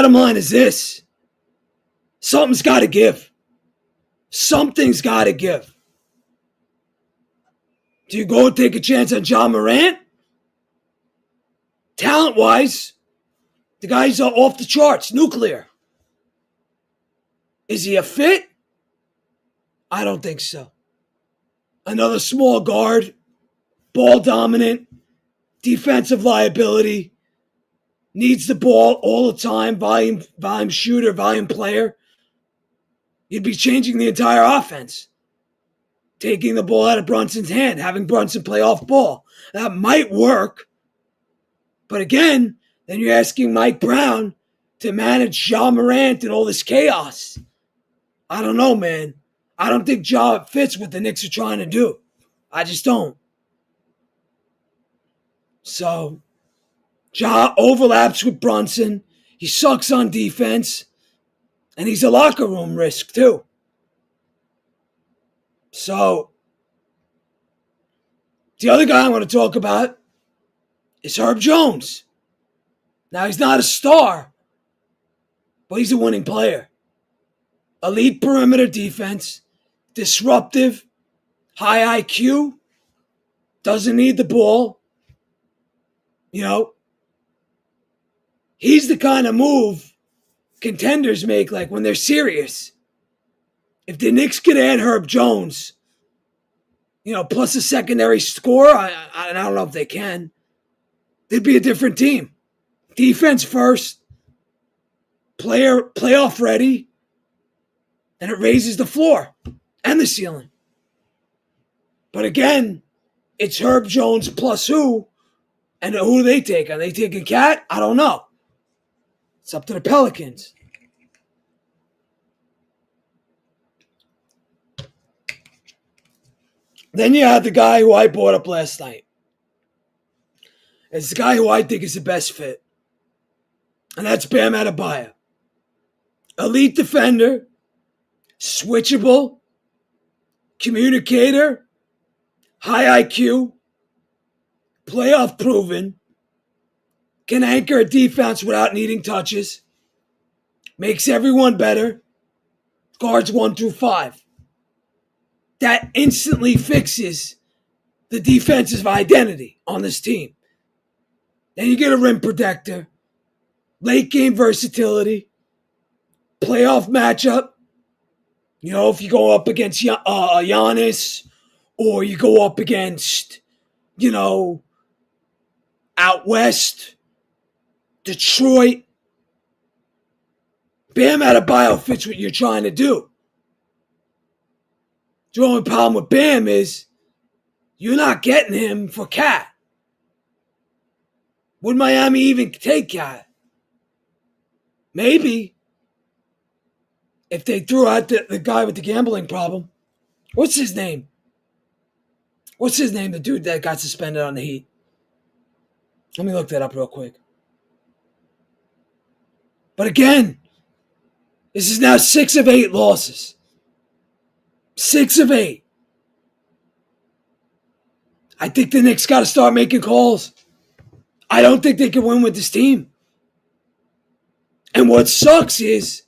bottom line is this. Something's got to give. Something's got to give. Do you go and take a chance on John Morant? Talent-wise, the guy's off the charts, nuclear. Is he a fit? I don't think so. Another small guard, ball dominant, defensive liability, needs the ball all the time, volume shooter, volume player. You'd be changing the entire offense. Taking the ball out of Brunson's hand, having Brunson play off ball. That might work. But again, then you're asking Mike Brown to manage Ja Morant and all this chaos. I don't know, man. I don't think Ja fits what the Knicks are trying to do. I just don't. So, Ja overlaps with Brunson. He sucks on defense. And he's a locker room risk, too. So, the other guy I want to talk about is Herb Jones. Now, he's not a star, but he's a winning player. Elite perimeter defense, disruptive, high IQ, doesn't need the ball. You know, he's the kind of move contenders make, like when they're serious. If the Knicks could add Herb Jones, plus a secondary score, I don't know if they can, they'd be a different team. Defense first, playoff ready, and it raises the floor and the ceiling. But again, it's Herb Jones plus who, and who do they take? Are they taking Cat? I don't know. It's up to the Pelicans. Then you have the guy who I brought up last night. It's the guy who I think is the best fit. And that's Bam Adebayo. Elite defender, switchable, communicator, high IQ, playoff proven, can anchor a defense without needing touches, makes everyone better, guards 1 through 5. That instantly fixes the defensive identity on this team. Then you get a rim protector, late game versatility, playoff matchup. If you go up against Giannis, or you go up against, out west, Detroit, Bam Adebayo fits what you're trying to do. The only problem with Bam is you're not getting him for Cat. Would Miami even take Cat? Maybe. If they threw out the guy with the gambling problem. What's his name? The dude that got suspended on the Heat. Let me look that up real quick. But again, this is now 6 of 8 losses. 6 of 8. I think the Knicks got to start making calls. I don't think they can win with this team. And what sucks is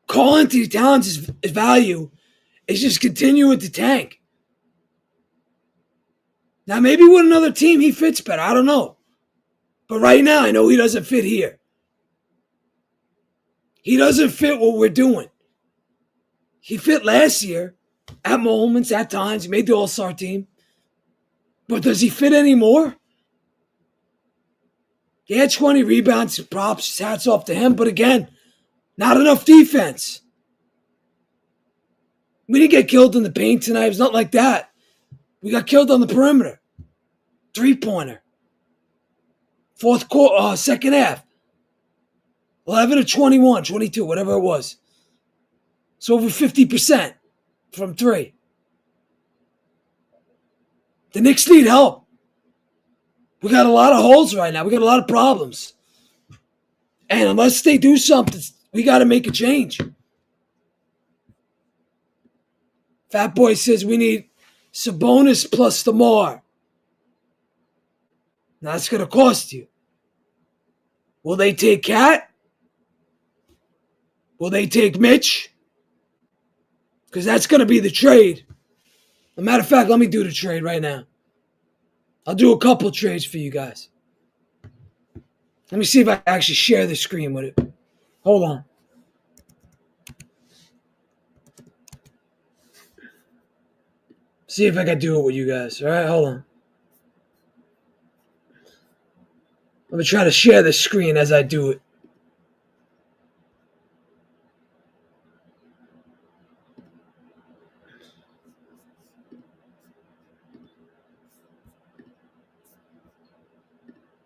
Karl Anthony Towns' value is just continuing to tank. Now, maybe with another team, he fits better. I don't know. But right now, I know he doesn't fit here. He doesn't fit what we're doing. He fit last year at moments, at times. He made the All-Star team. But does he fit anymore? He had 20 rebounds, props, hats off to him. But again, not enough defense. We didn't get killed in the paint tonight. It was not like that. We got killed on the perimeter. 3-pointer. Fourth quarter, second half. 11 of 21, 22, whatever it was. It's over 50% from 3. The Knicks need help. We got a lot of holes right now. We got a lot of problems. And unless they do something, we got to make a change. Fat Boy says we need Sabonis plus DeMar. Now that's going to cost you. Will they take Cat? Will they take Mitch? Because that's going to be the trade. As a matter of fact, let me do the trade right now. I'll do a couple trades for you guys. Let me see if I can actually share the screen with it. Hold on. See if I can do it with you guys. All right, hold on. Let me try to share the screen as I do it.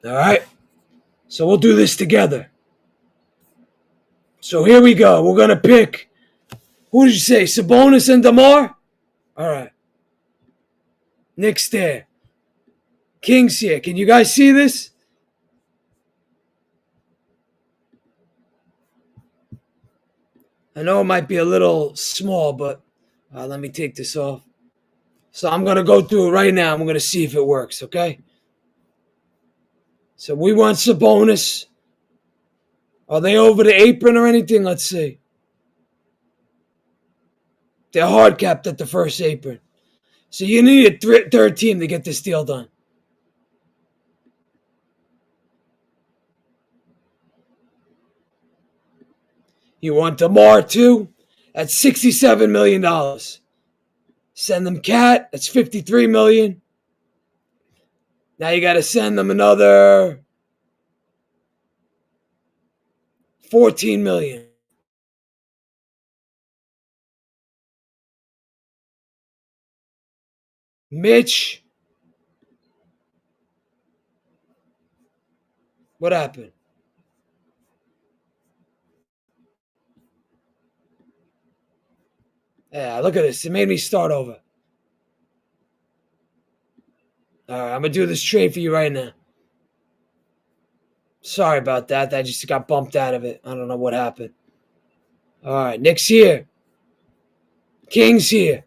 All right. So we'll do this together. So here we go. We're going to pick, who did you say, Sabonis and DeMar? All right. Knicks there. Kings here. Can you guys see this? I know it might be a little small, but let me take this off. So I'm going to go through it right now. I'm going to see if it works, okay? So we want Sabonis. Are they over the apron or anything? Let's see. They're hard capped at the first apron. So you need a third team to get this deal done. You want DeMar too? That's $67 million. Send them Cat. That's $53 million. Now you got to send them another $14 million. Mitch. What happened? Yeah, look at this. It made me start over. All right, I'm going to do this trade for you right now. Sorry about that. I just got bumped out of it. I don't know what happened. All right, Knicks here. Kings here.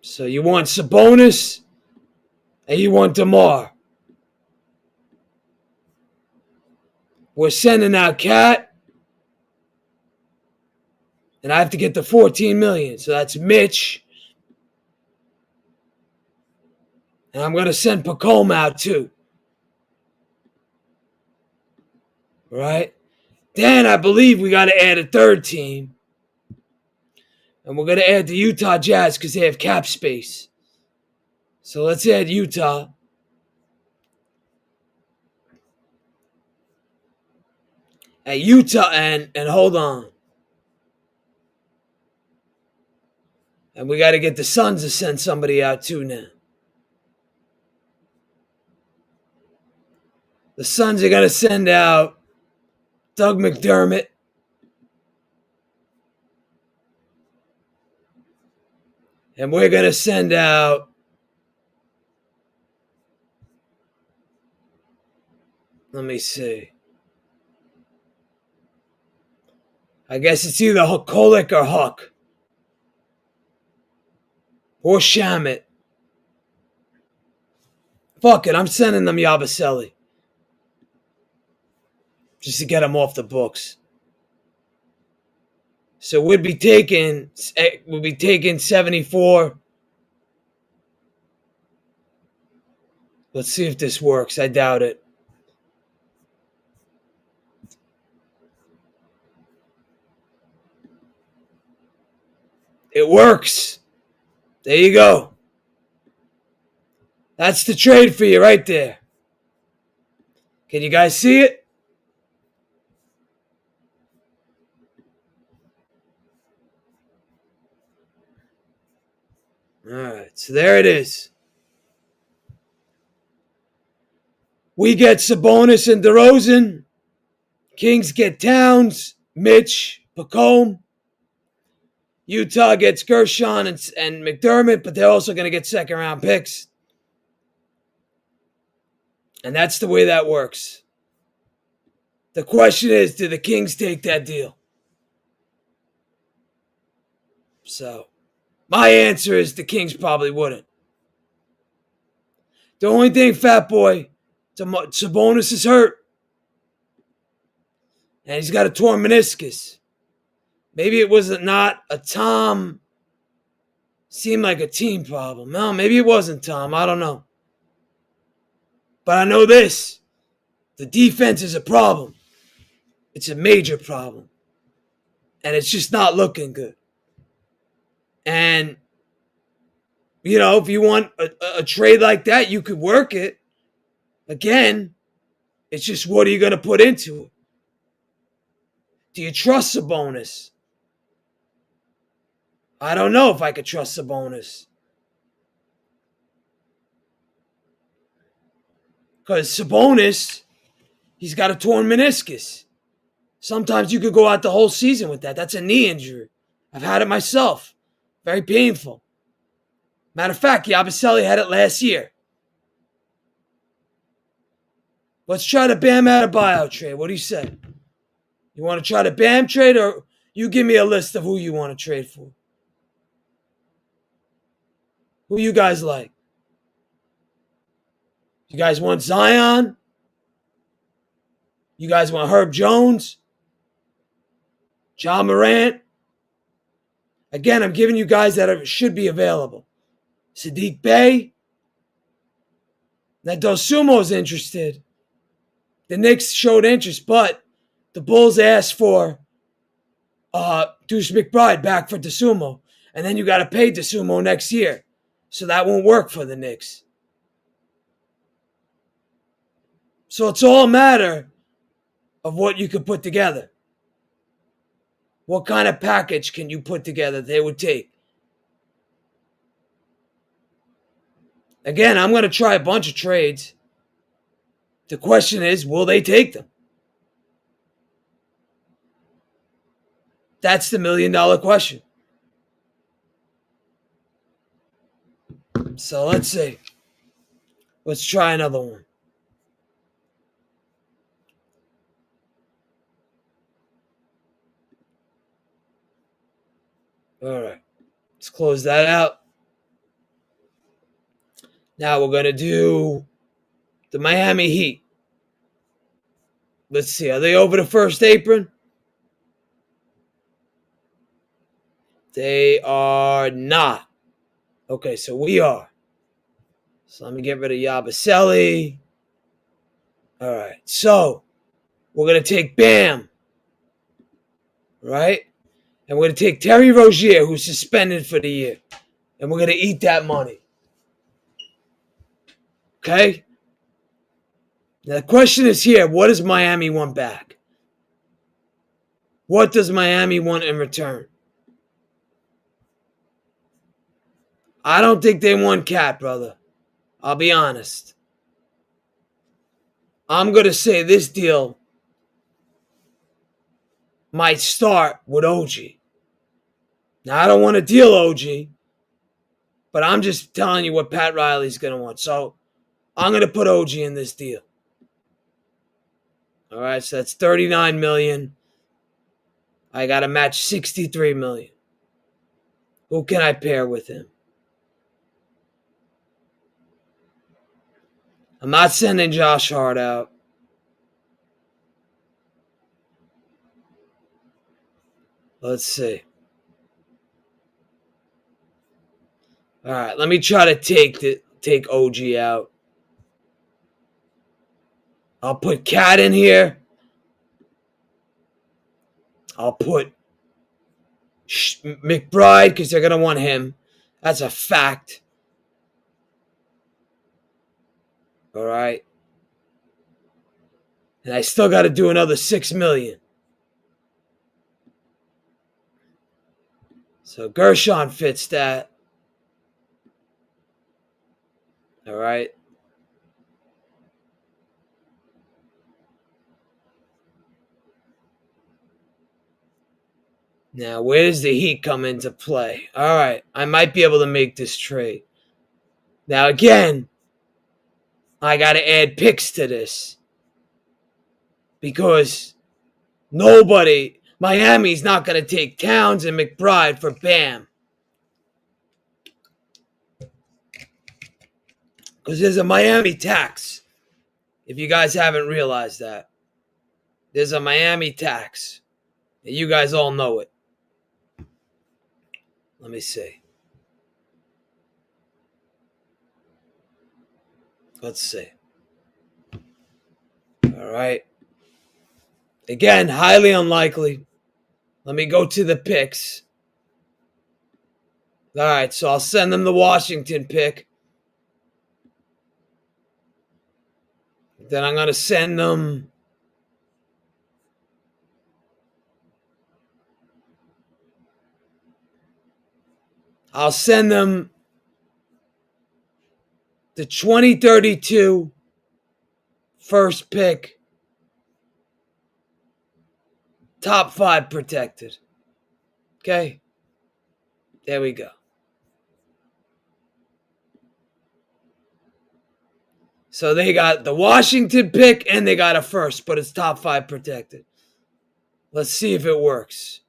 So you want Sabonis and you want DeMar. We're sending out Cat. And I have to get the $14 million. So that's Mitch. And I'm going to send Pacome out too. Right? Then I believe we got to add a third team. And we're going to add the Utah Jazz because they have cap space. So let's add Utah. And Utah, and hold on. And we got to get the Suns to send somebody out too now. The Suns are going to send out Doug McDermott. And we're going to send out, let me see. I guess it's either Kolek or Huck. Or Shamit. Fuck it, I'm sending them Yabusele. Just to get them off the books. So we'd be taking 74. Let's see if this works. I doubt it. It works. There you go. That's the trade for you right there. Can you guys see it? All right, so there it is. We get Sabonis and DeRozan. Kings get Towns, Mitch, Pacome. Utah gets Gershon and McDermott, but they're also going to get second-round picks. And that's the way that works. The question is, do the Kings take that deal? So, my answer is the Kings probably wouldn't. The only thing, Fat Boy, Sabonis is hurt. And he's got a torn meniscus. Maybe it was not a Tom. Seemed like a team problem. No, maybe it wasn't Tom. I don't know. But I know this. The defense is a problem. It's a major problem. And it's just not looking good. And, if you want a trade like that, you could work it. Again, it's just what are you going to put into it? Do you trust Sabonis? I don't know if I could trust Sabonis. Because Sabonis, he's got a torn meniscus. Sometimes you could go out the whole season with that. That's a knee injury. I've had it myself. Very painful. Matter of fact, Yabusele had it last year. Let's try the Bam Adebayo trade. What do you say? You want to try the Bam trade, or you give me a list of who you want to trade for? Who you guys like? You guys want Zion? You guys want Herb Jones? John Morant? Again, I'm giving you guys that should be available. Sadiq Bey? Now, Dosumo's interested. The Knicks showed interest, but the Bulls asked for Deuce McBride back for Dosumo. And then you got to pay Dosumo next year. So that won't work for the Knicks. So it's all a matter of what you could put together. What kind of package can you put together they would take? Again, I'm going to try a bunch of trades. The question is, will they take them? That's the $1 million question. So let's see. Let's try another one. All right. Let's close that out. Now we're going to do the Miami Heat. Let's see. Are they over the first apron? They are not. Okay, so we are. So let me get rid of Yabusele. All right. So we're going to take Bam. Right? And we're going to take Terry Rozier, who's suspended for the year. And we're going to eat that money. Okay? Now the question is here, what does Miami want back? What does Miami want in return? I don't think they want Cat, brother. I'll be honest. I'm going to say this deal might start with OG. Now, I don't want to deal OG, but I'm just telling you what Pat Riley's going to want. So, I'm going to put OG in this deal. All right, so that's $39 million. I got to match $63 million. Who can I pair with him? I'm not sending Josh Hart out. Let's see. All right, let me try to take OG out. I'll put Cat in here. I'll put McBride because they're going to want him. That's a fact. All right. And I still got to do another $6 million. So Gershon fits that. All right. Now, where does the Heat come into play? All right. I might be able to make this trade. Now, again, I got to add picks to this. Because Miami's not going to take Towns and McBride for Bam. Because there's a Miami tax. If you guys haven't realized that, there's a Miami tax. And you guys all know it. Let me see. Let's see. All right. Again, highly unlikely. Let me go to the picks. All right, so I'll send them the Washington pick. Then I'm going to send them I'll send them the 2032 first pick, top 5 protected. Okay? There we go. So they got the Washington pick and they got a first, but it's top 5 protected. Let's see if it works.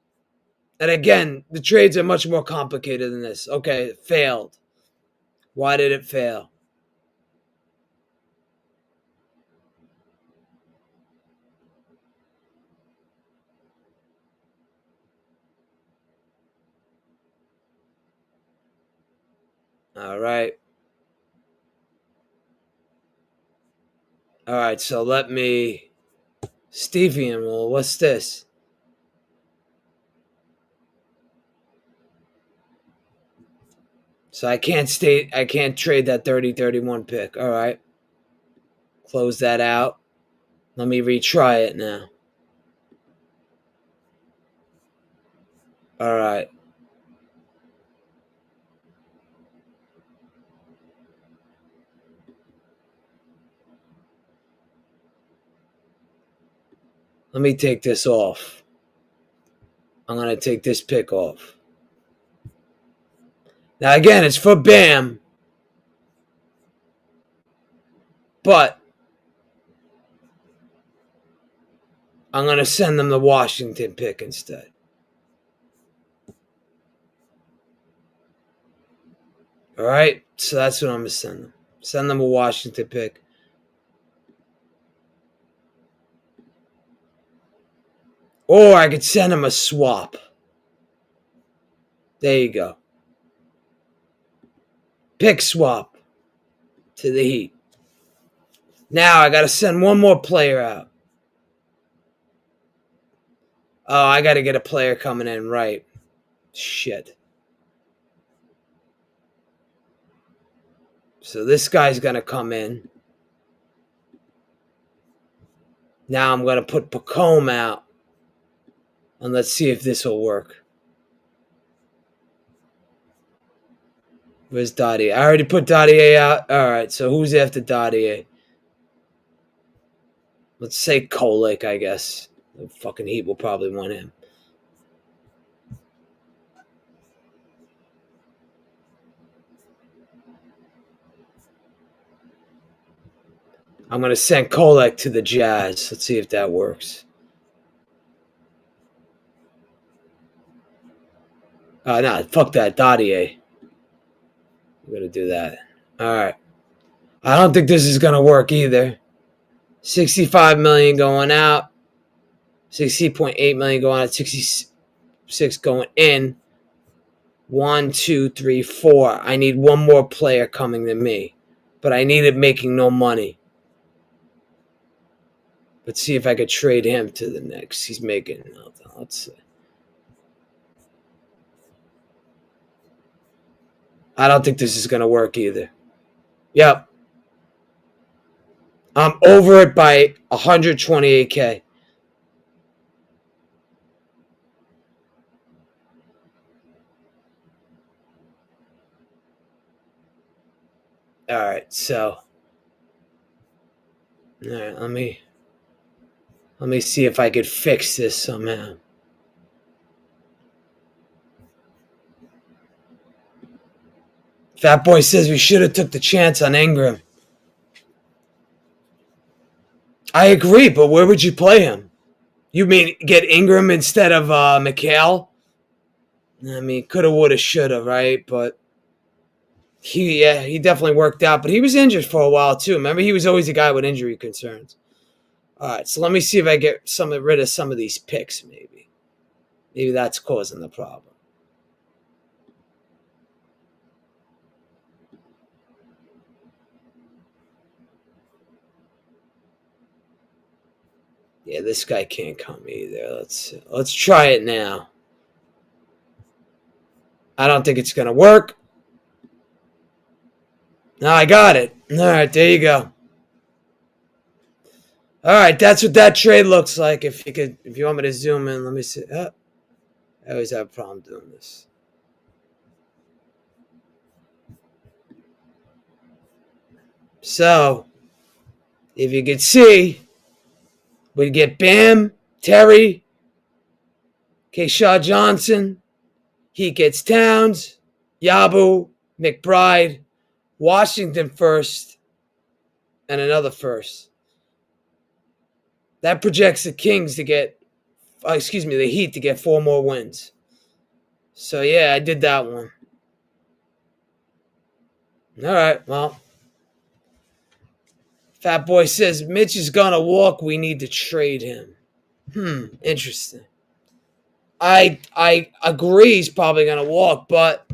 And again, the trades are much more complicated than this. Okay, it failed. Why did it fail? All right. All right, so let me Stevie him. Well, what's this? So I can't trade that 30-31 pick. All right. Close that out. Let me retry it now. All right. Let me take this off. I'm going to take this pick off. Now, again, it's for Bam. But I'm going to send them the Washington pick instead. All right? So that's what I'm going to send them. Send them a Washington pick. Or I could send them a swap. There you go. Pick swap to the Heat. Now I got to send one more player out. Oh, I got to get a player coming in, right. Shit. So this guy's going to come in. Now I'm going to put Pacome out. And let's see if this will work. Where's Dottie? I already put Dottie out. All right, so who's after Dottie? Let's say Kolek, I guess. The fucking Heat will probably want him. I'm going to send Kolek to the Jazz. Let's see if that works. No, fuck that. Dottie. I'm going to do that. All right. I don't think this is going to work either. $65 million going out. $60.8 million going out. 66 going in. 1, 2, 3, 4. I need one more player coming to me. But I need it making no money. Let's see if I could trade him to the Knicks. He's making nothing. Let's see. I don't think this is going to work either. Yep. I'm over it by 128K. All right, so all right, let me see if I could fix this somehow. Fat Boy says we should have took the chance on Ingram. I agree, but where would you play him? You mean get Ingram instead of McHale? I mean, coulda, woulda, shoulda, right? But he definitely worked out, but he was injured for a while too. Remember, he was always a guy with injury concerns. All right, so let me see if I get rid of some of these picks. Maybe that's causing the problem. Yeah, this guy can't come either. Let's try it now. I don't think it's gonna work. No, I got it. All right, there you go. All right, that's what that trade looks like. If you want me to zoom in, let me see. Oh, I always have a problem doing this. So, if you could see, we get Bam, Terry, Keyshawn Johnson. He gets Towns, Yabu, McBride, Washington first, and another first. That projects the Kings to get, the Heat to get 4 more wins. So, yeah, I did that one. All right, well. Fat Boy says, Mitch is going to walk. We need to trade him. Interesting. I agree he's probably going to walk, but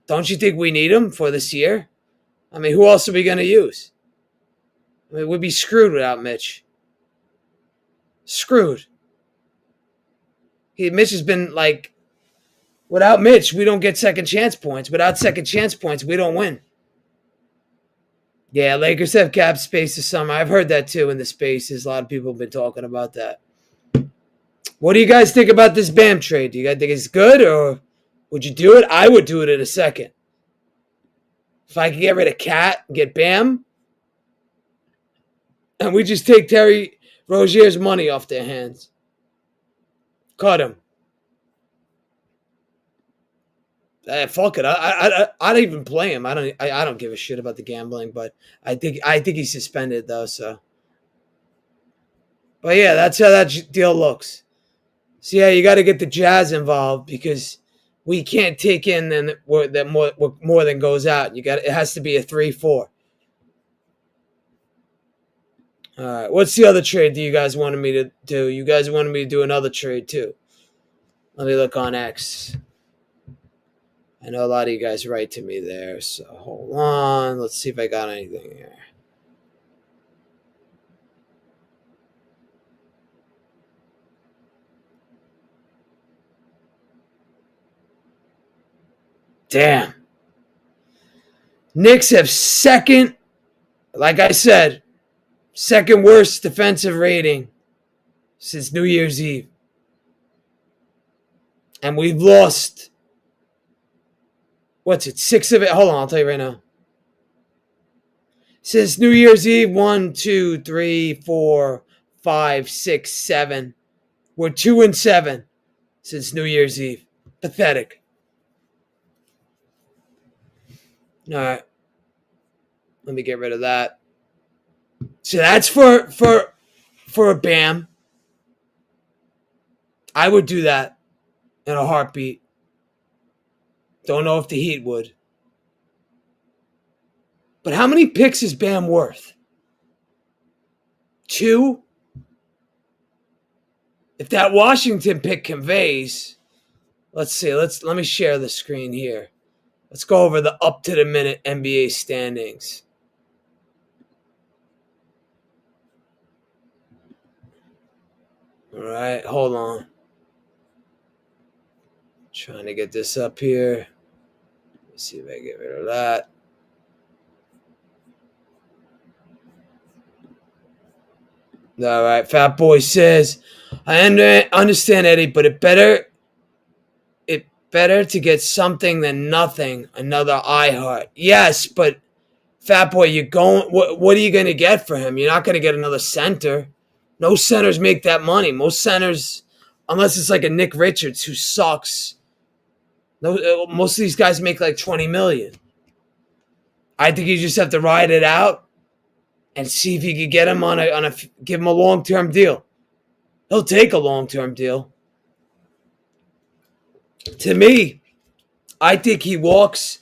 don't you think we need him for this year? I mean, who else are we going to use? I mean, we'd be screwed without Mitch. Screwed. Mitch has been like, without Mitch, we don't get second chance points. Without second chance points, we don't win. Yeah, Lakers have cap space this summer. I've heard that too in the spaces. A lot of people have been talking about that. What do you guys think about this Bam trade? Do you guys think it's good, or would you do it? I would do it in a second. If I could get rid of Cat and get Bam, and we just take Terry Rozier's money off their hands. Cut him. Fuck it. I don't even play him. I don't give a shit about the gambling, but I think he's suspended though. So, but yeah, that's how that deal looks. So yeah, you got to get the Jazz involved because we can't take in more than goes out. It has to be a 3-4. All right, what's the other trade that you guys wanted me to do? You guys wanted me to do another trade too. Let me look on X. I know a lot of you guys write to me there, so hold on. Let's see if I got anything here. Damn. Knicks have second, like I said, second worst defensive rating since New Year's Eve. And we've lost, 6 of it? Hold on, I'll tell you right now. Since New Year's Eve, 1, 2, 3, 4, 5, 6, 7. We're 2-7 since New Year's Eve. Pathetic. All right. Let me get rid of that. So that's for a Bam. I would do that in a heartbeat. Don't know if the Heat would. But how many picks is Bam worth? 2? If that Washington pick conveys, let's see. Let me share the screen here. Let's go over the up-to-the-minute NBA standings. All right, hold on. Trying to get this up here. Let's see if I get rid of that. All right, Fat Boy says, I understand, Eddie, but it better to get something than nothing. Another iHeart. Yes, but Fat Boy, what are you going to get for him? You're not going to get another center. No centers make that money. Most centers, unless it's like a Nick Richards who sucks. Most of these guys make like $20 million. I think you just have to ride it out and see if you can get him give him a long-term deal. He'll take a long-term deal. To me, I think he walks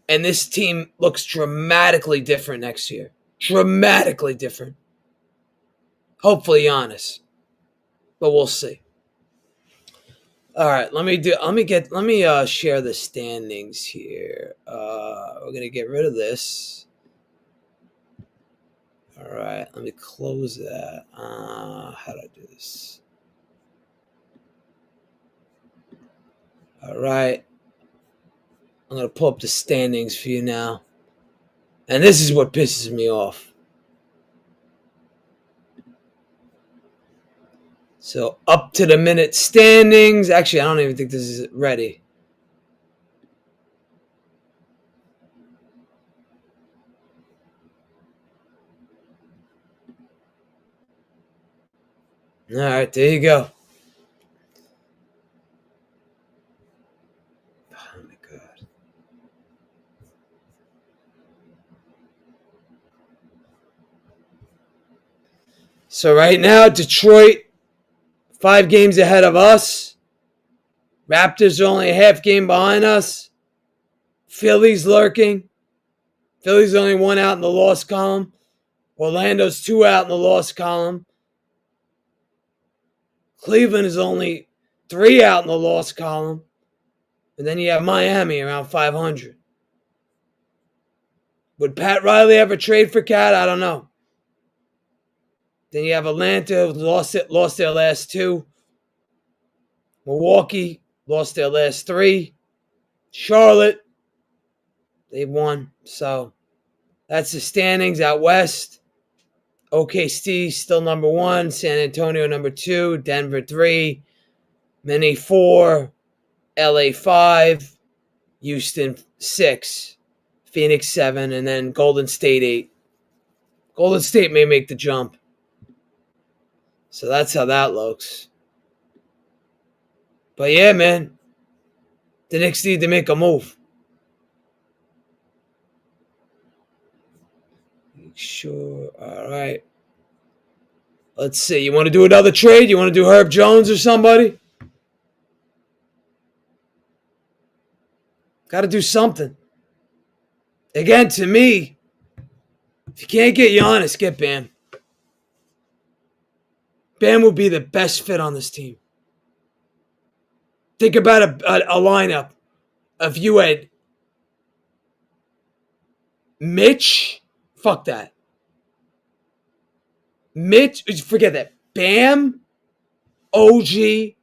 And this team looks dramatically different next year. Dramatically different. Hopefully Giannis. But we'll see. All right, let me share the standings here. We're gonna get rid of this. All right, let me close that. How do I do this? All right, I'm gonna pull up the standings for you now, and this is what pisses me off. So up to the minute standings. Actually, I don't even think this is ready. All right, there you go. Oh my God. So right now, Detroit, 5 games ahead of us. Raptors are only a half game behind us. Philly's lurking. Philly's only 1 out in the loss column. Orlando's 2 out in the loss column. Cleveland is only 3 out in the loss column. And then you have Miami around 500. Would Pat Riley ever trade for Cat? I don't know. Then you have Atlanta, lost their last 2. Milwaukee, lost their last 3. Charlotte, they've won. So that's the standings out west. OKC still number 1. San Antonio number 2. Denver 3. Minnie 4. LA 5. Houston 6. Phoenix 7. And then Golden State 8. Golden State may make the jump. So that's how that looks. But yeah, man. The Knicks need to make a move. Sure. All right. Let's see. You want to do another trade? You want to do Herb Jones or somebody? Got to do something. Again, to me, if you can't get Giannis, get Bam. Bam would be the best fit on this team. Think about a lineup if you had Mitch. Fuck that. Mitch, forget that. Bam, OG,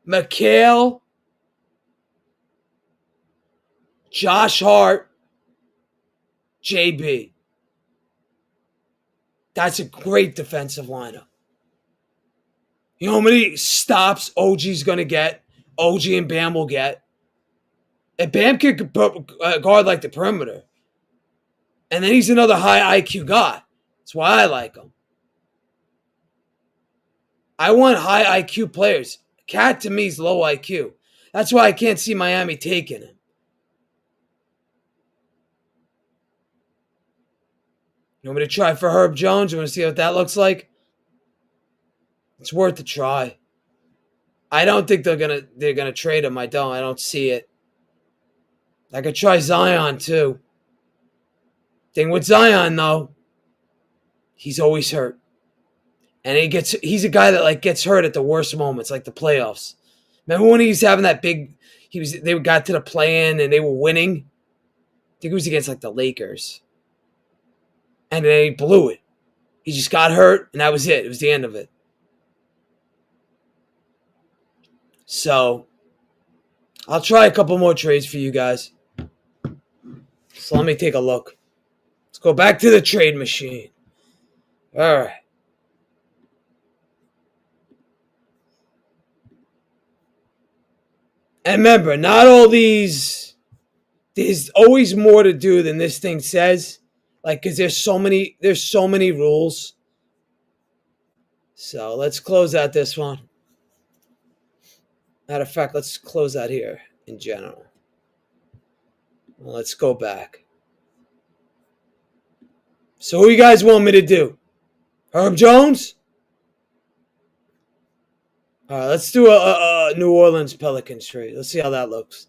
Mikhail, Josh Hart, JB. That's a great defensive lineup. You know how many stops OG's going to get? OG and Bam will get. And Bam can guard like the perimeter. And then he's another high IQ guy. That's why I like him. I want high IQ players. Cat to me is low IQ. That's why I can't see Miami taking him. You want me to try for Herb Jones? You want to see what that looks like? It's worth a try. I don't think they're gonna trade him. I don't see it. I could try Zion too. Thing with Zion though, he's always hurt. And he's a guy that gets hurt at the worst moments, like the playoffs. Remember when he was having that big they got to the play-in and they were winning? I think it was against the Lakers. And then he blew it. He just got hurt and that was it. It was the end of it. So I'll try a couple more trades for you guys. So let me take a look. Let's go back to the trade machine. All right. And remember, not all these, there's always more to do than this thing says. Because there's so many rules. So let's close out this one. Matter of fact, let's close out here in general. Well, let's go back. So who you guys want me to do? Herb Jones? All right, let's do a New Orleans Pelicans trade. Let's see how that looks.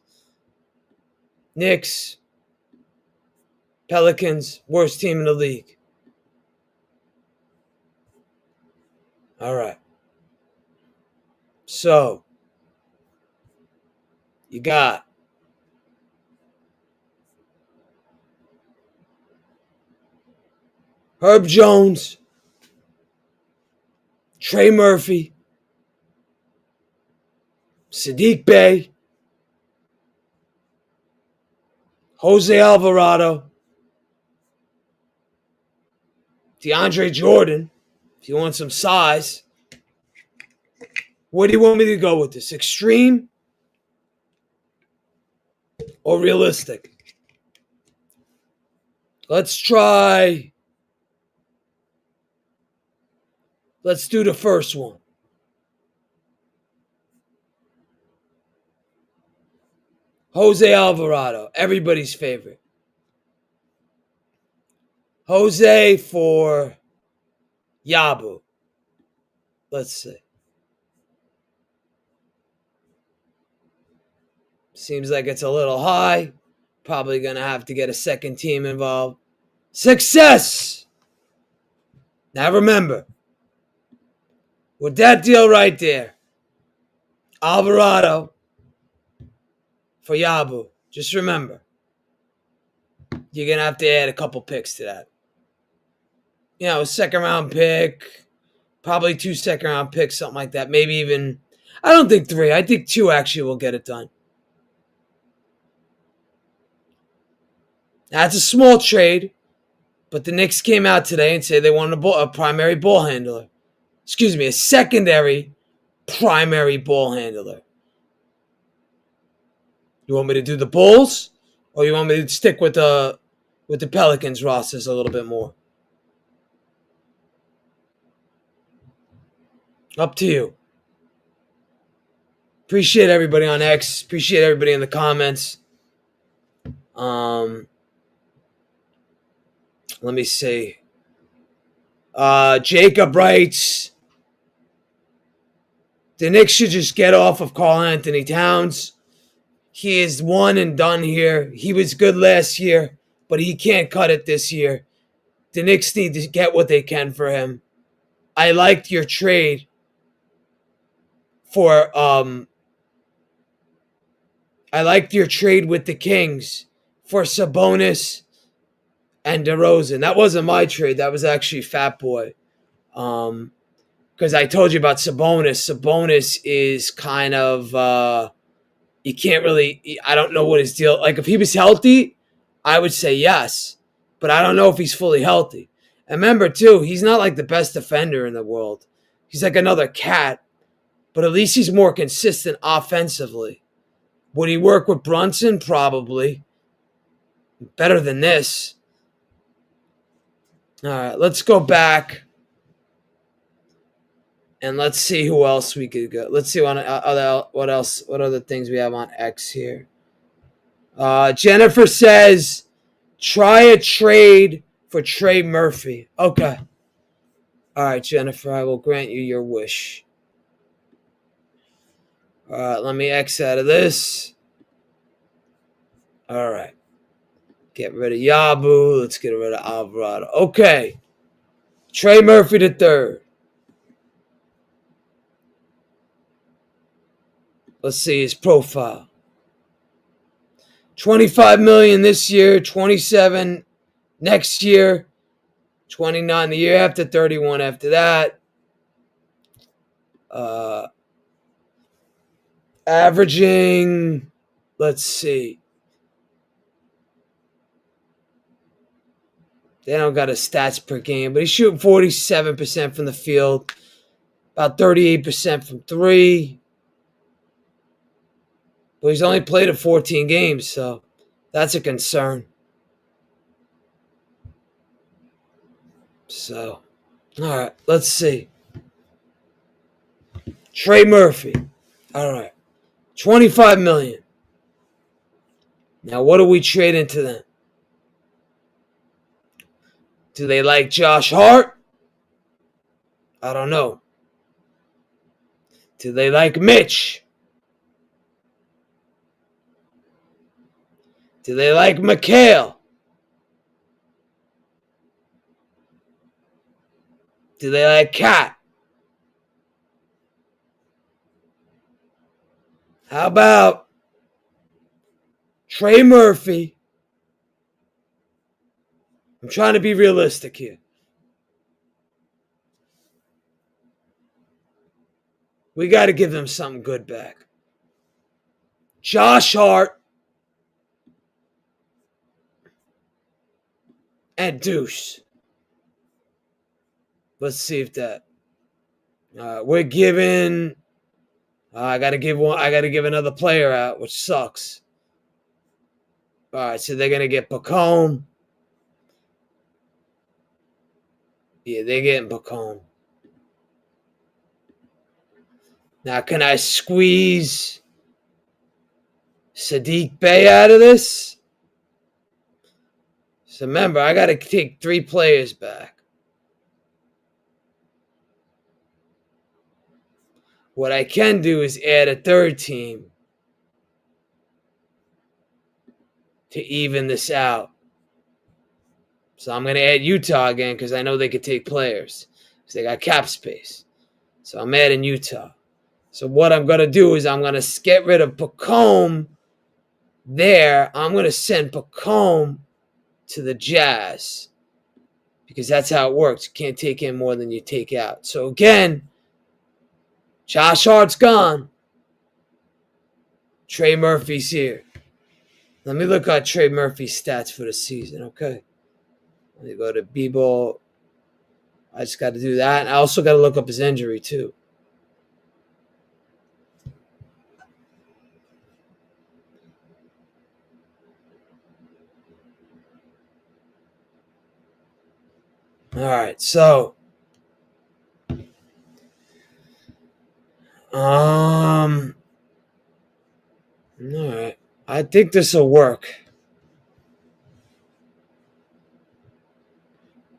Knicks, Pelicans, worst team in the league. All right. So, you got Herb Jones, Trey Murphy, Sadiq Bey, Jose Alvarado, DeAndre Jordan, if you want some size. Where do you want me to go with this? Extreme or realistic? Let's do the first one. Jose Alvarado, everybody's favorite. Jose for Yabu. Let's see. Seems like it's a little high. Probably going to have to get a second team involved. Success! Now remember, with that deal right there, Alvarado for Yabu. Just remember, you're going to have to add a couple picks to that. You know, a second round pick, probably 2 second round picks, something like that. Maybe even, I don't think 3. I think 2 actually will get it done. That's a small trade, but the Knicks came out today and said they wanted a primary ball handler. Excuse me, a secondary primary ball handler. You want me to do the Bulls, or you want me to stick with the Pelicans rosters a little bit more? Up to you. Appreciate everybody on X. Appreciate everybody in the comments. Let me see. Jacob writes, the Knicks should just get off of Karl-Anthony Towns. He is one and done here. He was good last year, but he can't cut it this year. The Knicks need to get what they can for him. I liked your trade for I liked your trade with the Kings for Sabonis and DeRozan. That wasn't my trade. That was actually Fat Boy. Because I told you about Sabonis. Sabonis is kind of you can't really. I don't know what his deal. Like if he was healthy, I would say yes, but I don't know if he's fully healthy. And remember too, he's not like the best defender in the world. He's like another cat, but at least he's more consistent offensively. Would he work with Brunson? Probably. Better than this. All right, let's go back. And let's see who else we could go. Let's see what other things we have on X here. Jennifer says, try a trade for Trey Murphy. Okay. All right, Jennifer, I will grant you your wish. All right, let me X out of this. All right. Get rid of Yabu. Let's get rid of Alvarado. Okay. Trey Murphy III. Let's see his profile. $25 million this year, 27 next year, 29 the year after, 31 after that. Averaging, let's see. They don't got his stats per game, but he's shooting 47% from the field, about 38% from 3. But he's only played in 14 games, so that's a concern. So, all right, let's see. Trey Murphy. All right. $25 million. Now, what do we trade into them? Do they like Josh Hart? I don't know. Do they like Mitch? Do they like McHale? Do they like Cat? How about Trey Murphy? I'm trying to be realistic here. We got to give them something good back. Josh Hart and Deuce. Let's see if that. We're giving. I got to give one. I got to give another player out, which sucks. All right, so they're gonna get Pacome. Yeah, they're getting Pacome. Now, can I squeeze Sadiq Bey out of this? So remember, I got to take 3 players back. What I can do is add a third team to even this out. So I'm going to add Utah again because I know they could take players because they got cap space. So I'm adding Utah. So what I'm going to do is I'm going to get rid of Pacome there. I'm going to send Pacome to the Jazz because that's how it works. You can't take in more than you take out. So again, Josh Hart's gone. Trey Murphy's here. Let me look at Trey Murphy's stats for the season, okay? Let me go to B-Ball. I just got to do that. And I also got to look up his injury, too. All right, so all right. I think this will work.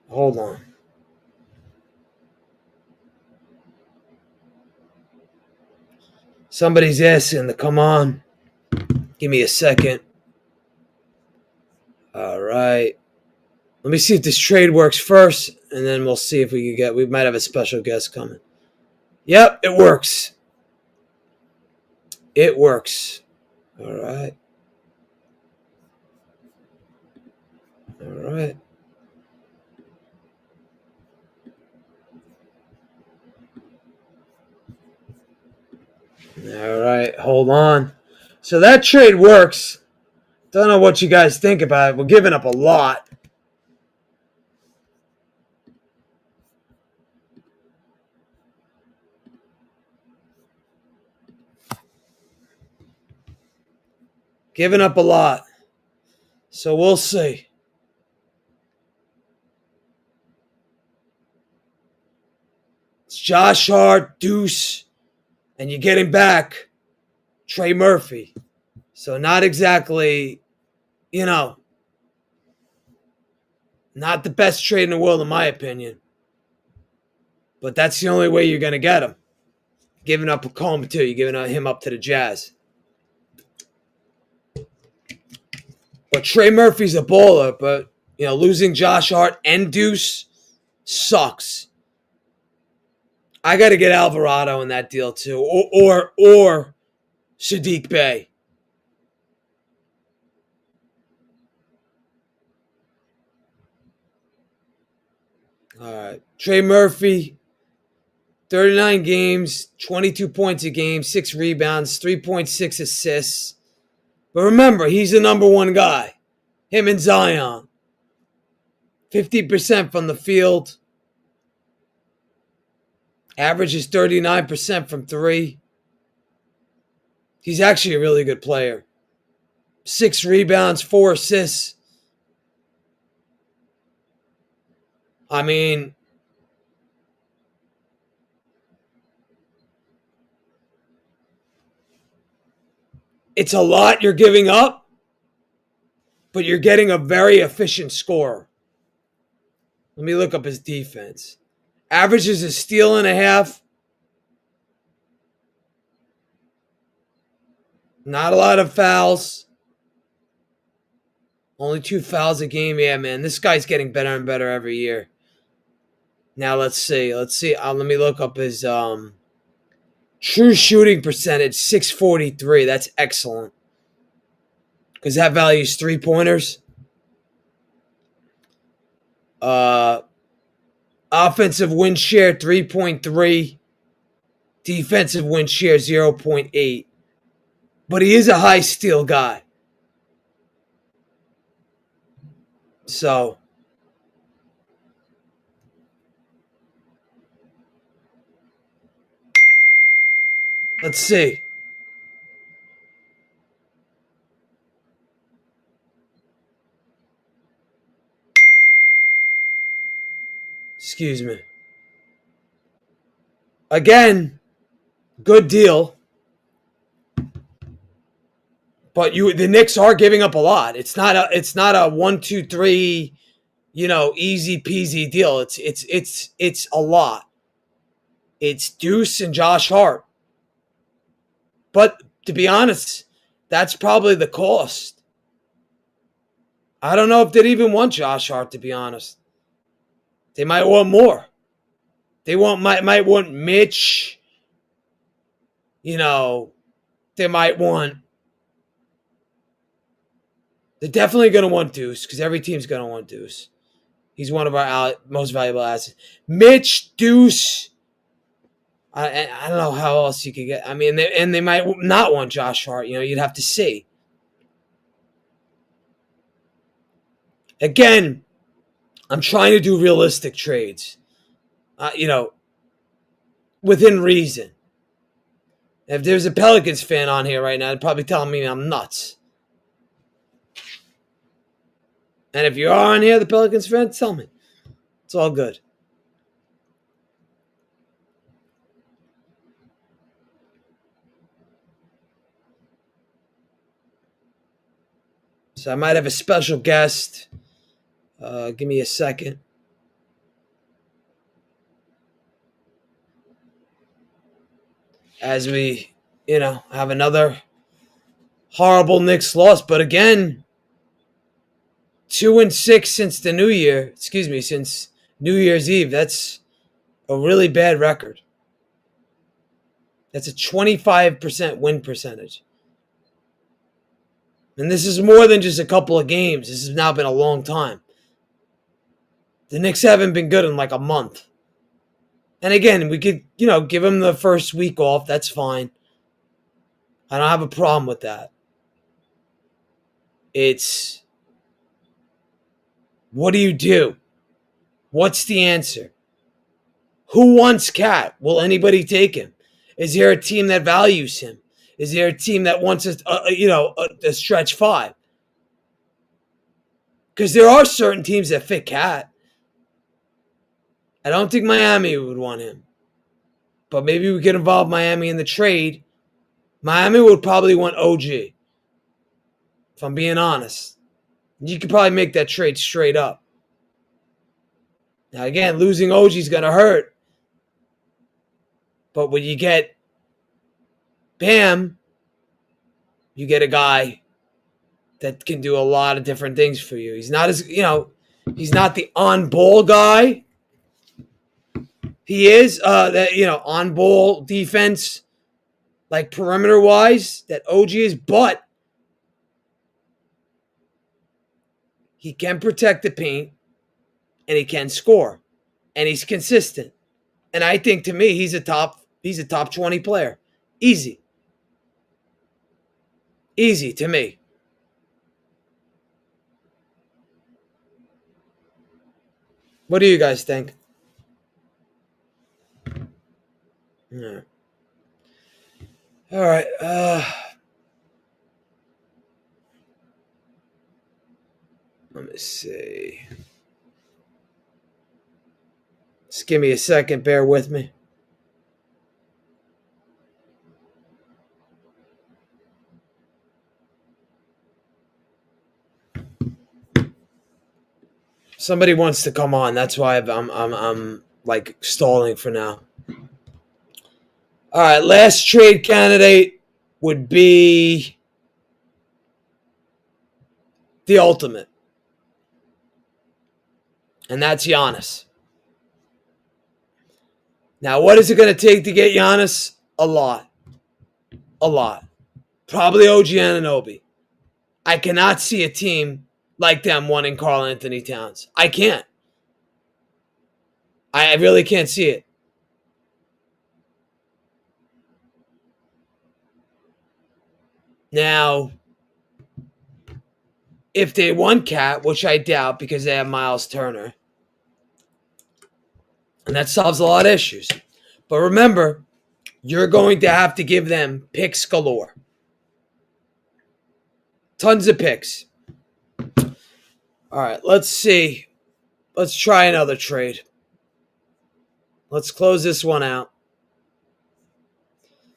Hold on. Somebody's asking to come on. Give me a second. All right. Let me see if this trade works first, and then we'll see if we might have a special guest coming. Yep, it works. It works. All right. All right. All right. Hold on. So that trade works. Don't know what you guys think about it. We're giving up a lot. Giving up a lot. So we'll see. It's Josh Hart, Deuce, and you're getting back Trey Murphy. So not exactly, not the best trade in the world in my opinion. But that's the only way you're going to get him. Giving up a comb too. You're giving him up to the Jazz. But Trey Murphy's a baller, but losing Josh Hart and Deuce sucks. I got to get Alvarado in that deal too, or Sadiq Bey. All right, Trey Murphy, 39 games, 22 points a game, 6 rebounds, 3.6 assists. But remember, he's the number one guy. Him and Zion. 50% from the field. Average is 39% from 3. He's actually a really good player. 6 rebounds, 4 assists. I mean, it's a lot you're giving up, but you're getting a very efficient scorer. Let me look up his defense. Averages a steal and a half. Not a lot of fouls. Only 2 fouls a game. Yeah, man. This guy's getting better and better every year. Now let's see. Let me look up his true shooting percentage, 643. That's excellent. Because that values 3-pointers. Offensive win share, 3.3. Defensive win share, 0.8. But he is a high steal guy. So, let's see. Excuse me. Again, good deal. But the Knicks are giving up a lot. It's not a 1, 2, 3, easy peasy deal. It's a lot. It's Deuce and Josh Hart. But to be honest, that's probably the cost. I don't know if they'd even want Josh Hart, to be honest. They might want more. They might want Mitch. They might want. They're definitely going to want Deuce because every team's going to want Deuce. He's one of our most valuable assets. Mitch, Deuce. I don't know how else you could get. I mean, they might not want Josh Hart. You'd have to see. Again, I'm trying to do realistic trades. Within reason. If there's a Pelicans fan on here right now, they're probably telling me I'm nuts. And if you are on here, the Pelicans fan, tell me. It's all good. So I might have a special guest. Give me a second. As we, have another horrible Knicks loss. But again, 2-6 since the New Year. Since New Year's Eve. That's a really bad record. That's a 25% win percentage. And this is more than just a couple of games. This has now been a long time. The Knicks haven't been good in like a month. And again, we could, give them the first week off. That's fine. I don't have a problem with that. It's, what do you do? What's the answer? Who wants Cat? Will anybody take him? Is there a team that values him? Is there a team that wants a stretch 5? Because there are certain teams that fit Cat. I don't think Miami would want him. But maybe we could involve Miami in the trade. Miami would probably want OG. If I'm being honest. You could probably make that trade straight up. Now, again, losing OG is going to hurt. But when you get Bam, you get a guy that can do a lot of different things for you. He's not he's not the on-ball guy. He is on-ball defense, like perimeter-wise, that OG is, but he can protect the paint, and he can score, and he's consistent. And I think, to me, he's a top 20 player. Easy to me. What do you guys think? Yeah. All right. Let me see. Just give me a second. Bear with me. Somebody wants to come on. That's why I'm like stalling for now. All right, last trade candidate would be the ultimate. And that's Giannis. Now, what is it going to take to get Giannis? A lot. A lot. Probably OG Anunoby. I cannot see a team like them wanting Karl Anthony Towns. I can't. I really can't see it. Now, if they want Cat, which I doubt because they have Miles Turner, and that solves a lot of issues. But remember, you're going to have to give them picks galore. Tons of picks. All right, let's see. Let's try another trade. Let's close this one out.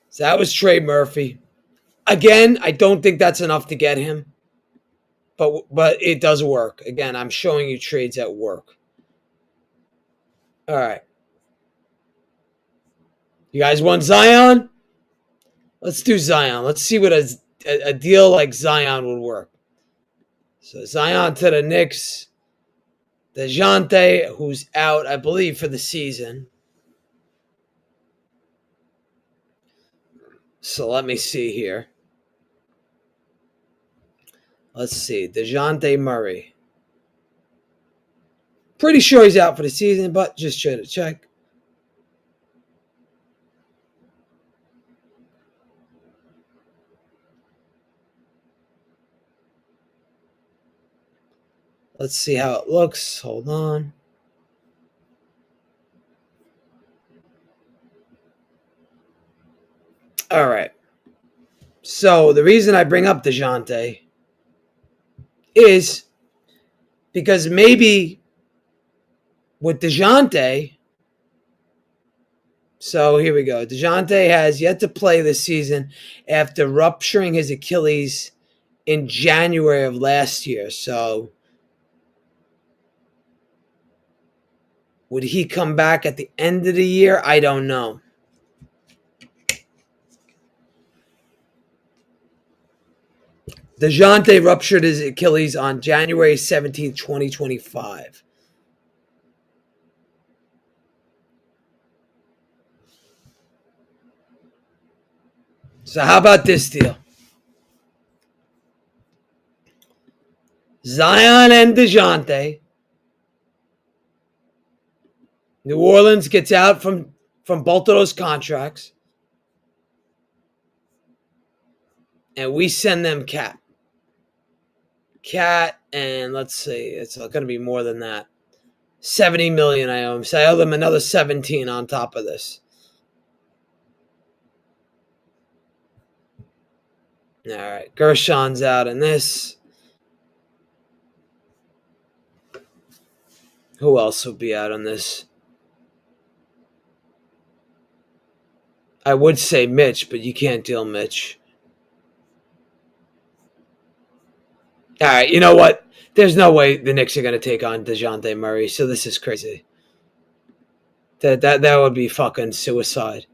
So that was Trey Murphy. Again, I don't think that's enough to get him. But it does work. Again, I'm showing you trades that work. All right. You guys want Zion? Let's do Zion. Let's see what a deal like Zion would work. So Zion to the Knicks. DeJounte, who's out, I believe, for the season. So let me see here. Let's see. DeJounte Murray. Pretty sure he's out for the season, but just trying to check. Let's see how it looks. Hold on. All right. So the reason I bring up DeJounte is because maybe with DeJounte, so here we go. DeJounte has yet to play this season after rupturing his Achilles in January of last year. So would he come back at the end of the year? I don't know. DeJounte ruptured his Achilles on January 17th, 2025. So how about this deal? Zion and DeJounte. New Orleans gets out from both of those contracts. And we send them Cat. And let's see, it's going to be more than that. $70 million I owe him. So I owe them another 17 on top of this. All right, Gershon's out in this. Who else will be out on this? I would say Mitch, but you can't deal Mitch. All right, you know what? There's no way the Knicks are going to take on DeJounte Murray, so this is crazy. That would be fucking suicide.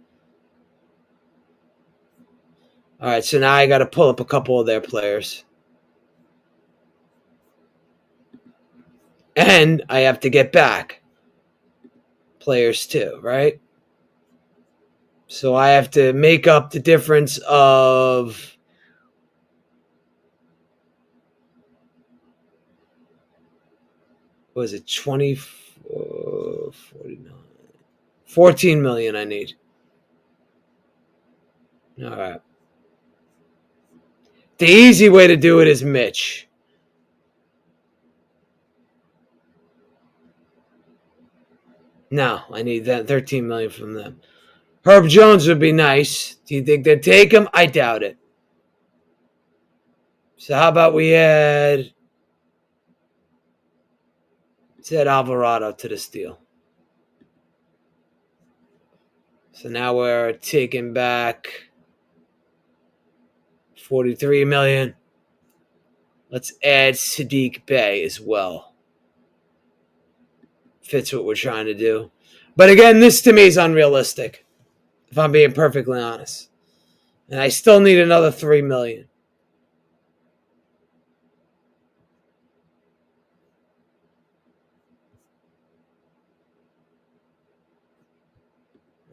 All right, so now I got to pull up a couple of their players. And I have to get back players too, right? So I have to make up the difference of what was it, 24, 49, 14 million I need. All right. The easy way to do it is Mitch. No, I need that 13 million from them. Herb Jones would be nice. Do you think they'd take him? I doubt it. So how about we add Alvarado to this deal? So now we're taking back 43 million. Let's add Sadiq Bey as well. Fits what we're trying to do. But again, this to me is unrealistic, if I'm being perfectly honest. And I still need another 3 million.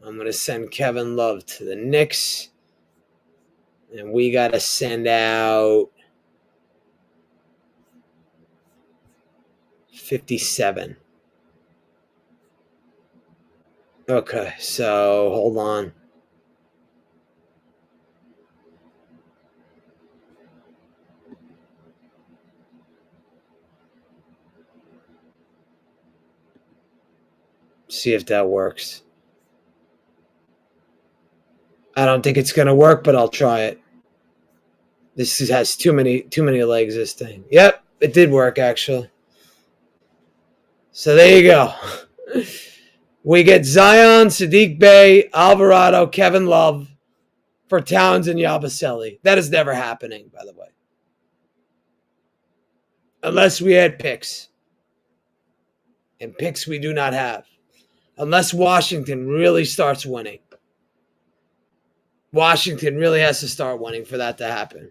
I'm going to send Kevin Love to the Knicks. And we got to send out 57. Okay, so hold on. See if that works. I don't think it's going to work, but I'll try it. This has too many legs, this thing. Yep, it did work, actually. So there you go. We get Zion, Sadiq Bey, Alvarado, Kevin Love for Towns and Yabusele. That is never happening, by the way. Unless we had picks. And picks we do not have. Unless Washington really starts winning. Washington really has to start winning for that to happen.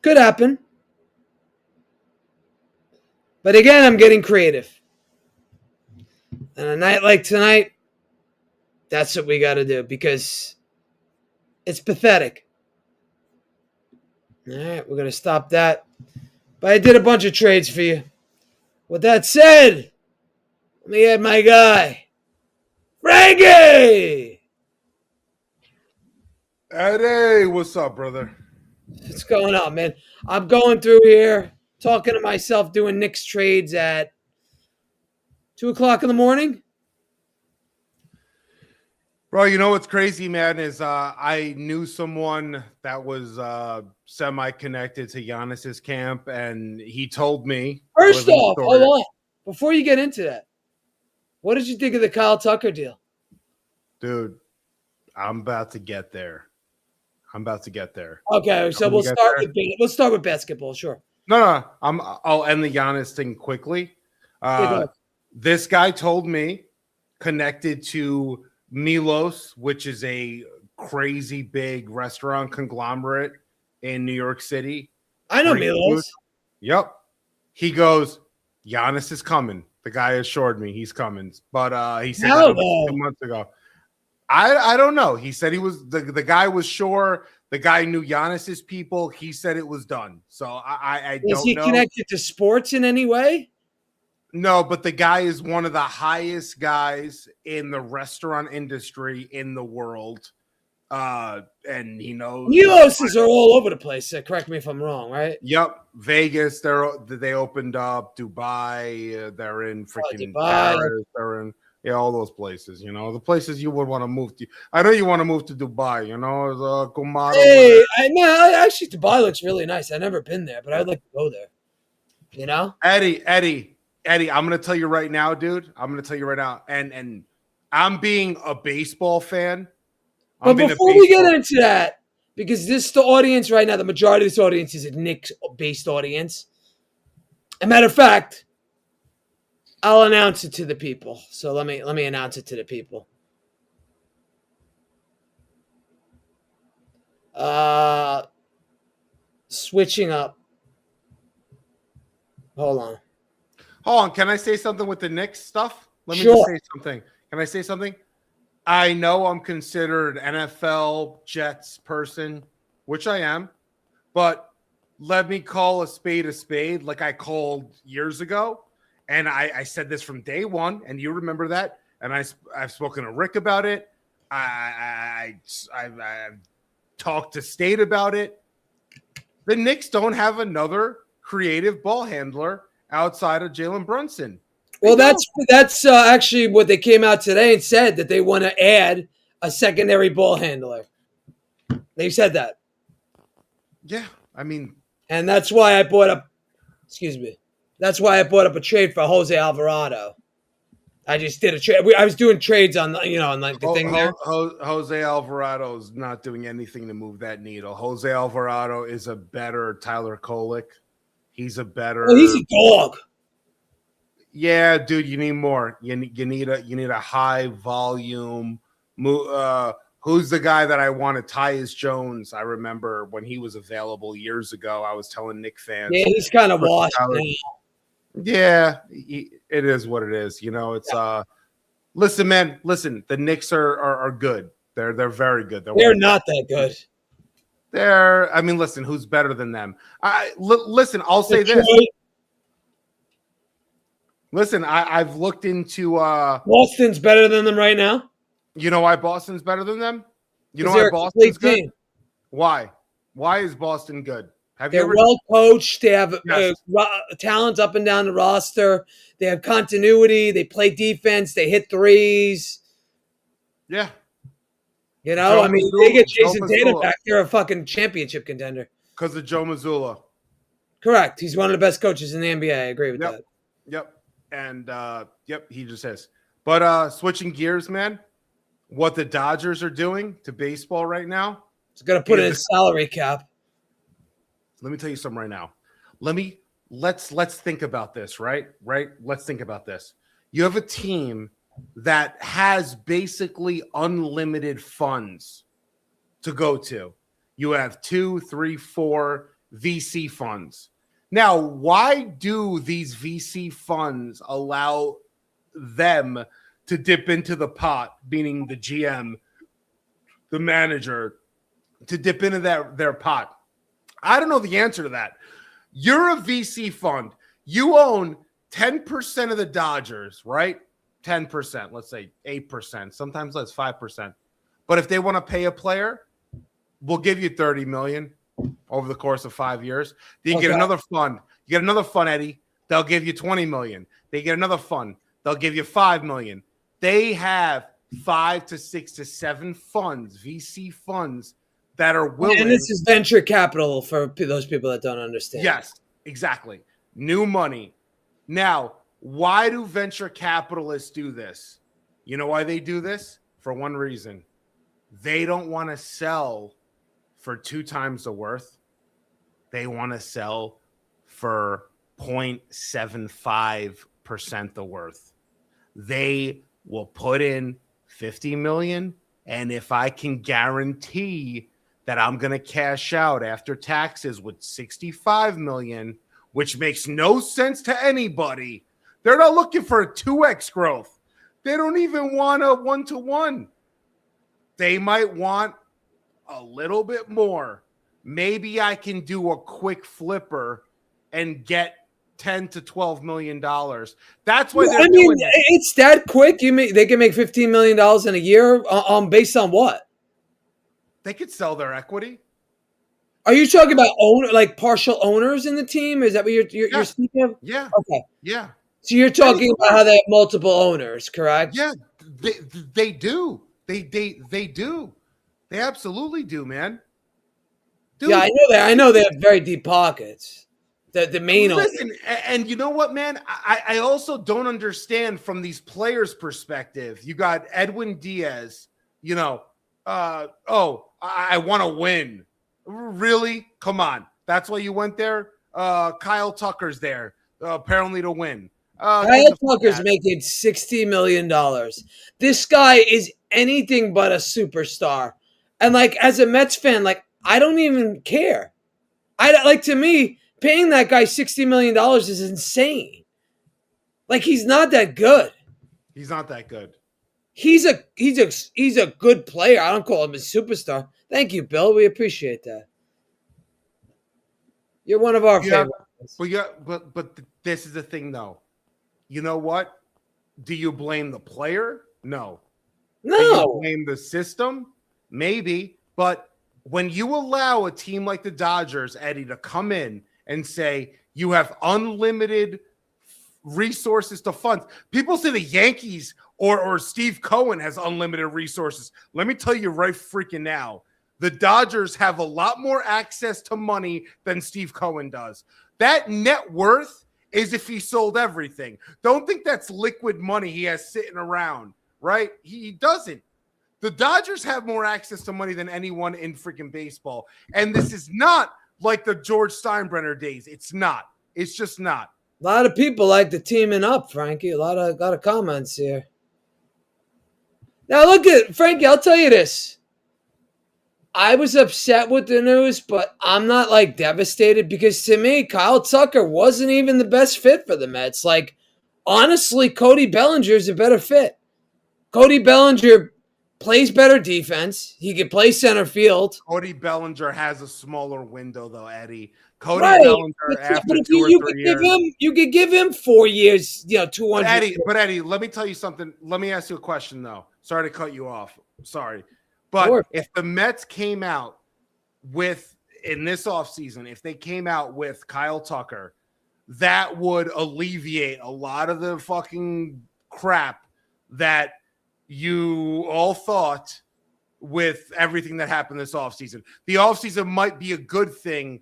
Could happen. But again, I'm getting creative. And a night like tonight, that's what we got to do because it's pathetic. All right, we're going to stop that. But I did a bunch of trades for you. With that said, let me add my guy, Frankie. Eddie, what's up, brother? What's going on, man? I'm going through here, talking to myself, doing Knicks trades at 2 o'clock in the morning. Bro, you know what's crazy, man, is I knew someone that was semi-connected to Giannis's camp, and he told me. First off, hold on. Before you get into that, what did you think of the Kyle Tucker deal? Dude, I'm about to get there. Okay, so we'll start with basketball, sure. No, I'll end the Giannis thing quickly. This guy told me connected to Milos, which is a crazy big restaurant conglomerate in New York City. I know Milos. Yep. He goes, Giannis is coming. The guy assured me he's coming. But he said that 2 months ago. I don't know. He said he was the guy was sure. The guy knew Giannis's people. He said it was done. So I don't know. Is he connected to sports in any way? No, but the guy is one of the highest guys in the restaurant industry in the world. And he knows Miloses are all over the place. Correct me if I'm wrong, right? Yep. Vegas, they opened up. Dubai, they're in freaking Paris. They're in all those places, the places you would want to move to. I know you want to move to Dubai, Kumar. Hey, actually Dubai looks really nice. I've never been there, but I'd like to go there. Eddie, I'm going to tell you right now, dude. And I'm being a baseball fan. But before we get into that, because the audience right now, the majority of this audience is a Knicks-based audience. As a matter of fact, I'll announce it to the people. So let me announce it to the people. Switching up. Hold on. Can I say something with the Knicks stuff? Let me just say something. Can I say something? I know I'm considered NFL Jets person, which I am, but let me call a spade like I called years ago. And I said this from day one, and you remember that. And I've spoken to Rick about it. I've talked to State about it. The Knicks don't have another creative ball handler outside of Jalen Brunson. Well, that's actually what they came out today and said, that they want to add a secondary ball handler. They said that. Yeah, I mean, and that's why I brought up. Excuse me. That's why I brought up a trade for Jose Alvarado. I just did a trade. I was doing trades on the thing there. Jose Alvarado is not doing anything to move that needle. Jose Alvarado is a better Tyler Kolek. He's a better. Well, he's a dog. Yeah, dude, you need more. You need a high volume. Who's the guy that I wanted? Tyus Jones. I remember when he was available years ago. I was telling Knicks fans. Yeah, he's kind of washed now. Yeah, it is what it is. It's Listen, man. Listen, the Knicks are good. They're very good. They're not that good. I mean, listen, who's better than them? Listen, I'll say this. Detroit, Listen, I've looked into Boston's better than them right now. you know why Boston's better than them? You know They're why a Boston's complete good? team. Why? Why is Boston good? Have you They're ever well coached. They have Yes. talent up and down the roster. They have continuity. They play defense. They hit threes. Yeah. You know, Joe they Mazzulla- get Joe Jason Tatum Mazzulla. back. They're a fucking championship contender. Because of Joe Mazzulla. Correct. He's one of the best coaches in the NBA. I agree with Yep. that. Yep. And he just is. But switching gears, man, what the Dodgers are doing to baseball right now. It's going to put in a salary cap. Let me tell you something right now. Let's think about this, right? Let's think about this. You have a team that has basically unlimited funds to go to. You have 2, 3, 4 VC funds. Now, why do these VC funds allow them to dip into the pot, meaning the GM, the manager, to dip into their pot? I don't know the answer to that. You're a VC fund. You own 10% of the Dodgers, right? 10%, let's say 8%. Sometimes that's 5%. But if they want to pay a player, we'll give you $30 million over the course of 5 years. Then you get another fund. You get another fund, Eddie. They'll give you $20 million. They get another fund. They'll give you $5 million. They have 5 to 6 to 7 funds, VC funds, that are willing. And this is venture capital for those people that don't understand. Yes, exactly. New money. Now, why do venture capitalists do this? You know why they do this? For one reason. They don't want to sell for 2 times the worth. They want to sell for 0.75% the worth. They will put in $50 million, and if I can guarantee that I'm going to cash out after taxes with $65 million, which makes no sense to anybody. They're not looking for a 2x growth. They don't even want a 1-to-1. They might want a little bit more. Maybe I can do a quick flipper and get $10 to $12 million. That's why they're doing it. It's that quick. They can make $15 million in a year based on what? They could sell their equity. Are you talking about partial owners in the team? Is that what you're speaking of? Yeah. Okay. Yeah. So you're talking about how they have multiple owners, correct? Yeah, they do. They do. They absolutely do, man. Dude. Yeah, I know that. I know they have very deep pockets. The main Listen, and you know what, man? I also don't understand from these players' perspective. You got Edwin Diaz, I want to win. Really? Come on. That's why you went there? Kyle Tucker's there, apparently to win. Kyle Tucker's making $60 million. This guy is anything but a superstar. And as a Mets fan, I don't even care. To me, paying that guy $60 million is insane. He's not that good. He's not that good. He's a good player. I don't call him a superstar. Thank you, Bill. We appreciate that. You're one of our favorites. But this is the thing, though. You know what? Do you blame the player? No. No. Do you blame the system? Maybe. But when you allow a team like the Dodgers, Eddie, to come in and say you have unlimited resources to fund. People say the Yankees or Steve Cohen has unlimited resources. Let me tell you right freaking now, the Dodgers have a lot more access to money than Steve Cohen does. That net worth is if he sold everything. Don't think that's liquid money he has sitting around, right? He doesn't. The Dodgers have more access to money than anyone in freaking baseball. And this is not like the George Steinbrenner days. It's not. It's just not. A lot of people like the teaming up, Frankie. A lot of comments here. Now look at Frankie. I'll tell you this. I was upset with the news, but I'm not devastated because to me, Kyle Tucker wasn't even the best fit for the Mets. Honestly, Cody Bellinger's a better fit. Cody Bellinger plays better defense. He can play center field. Cody Bellinger has a smaller window, though, Eddie. Cody Right. Bellinger, after But if 2 or you 3 could years. give him, you could give him 4 years, 200. But Eddie, let me tell you something. Let me ask you a question, though. Sorry to cut you off. Sorry. But Sure. if the Mets came out with, in this offseason, if they came out with Kyle Tucker, that would alleviate a lot of the fucking crap that you all thought with everything that happened this offseason. The offseason might be a good thing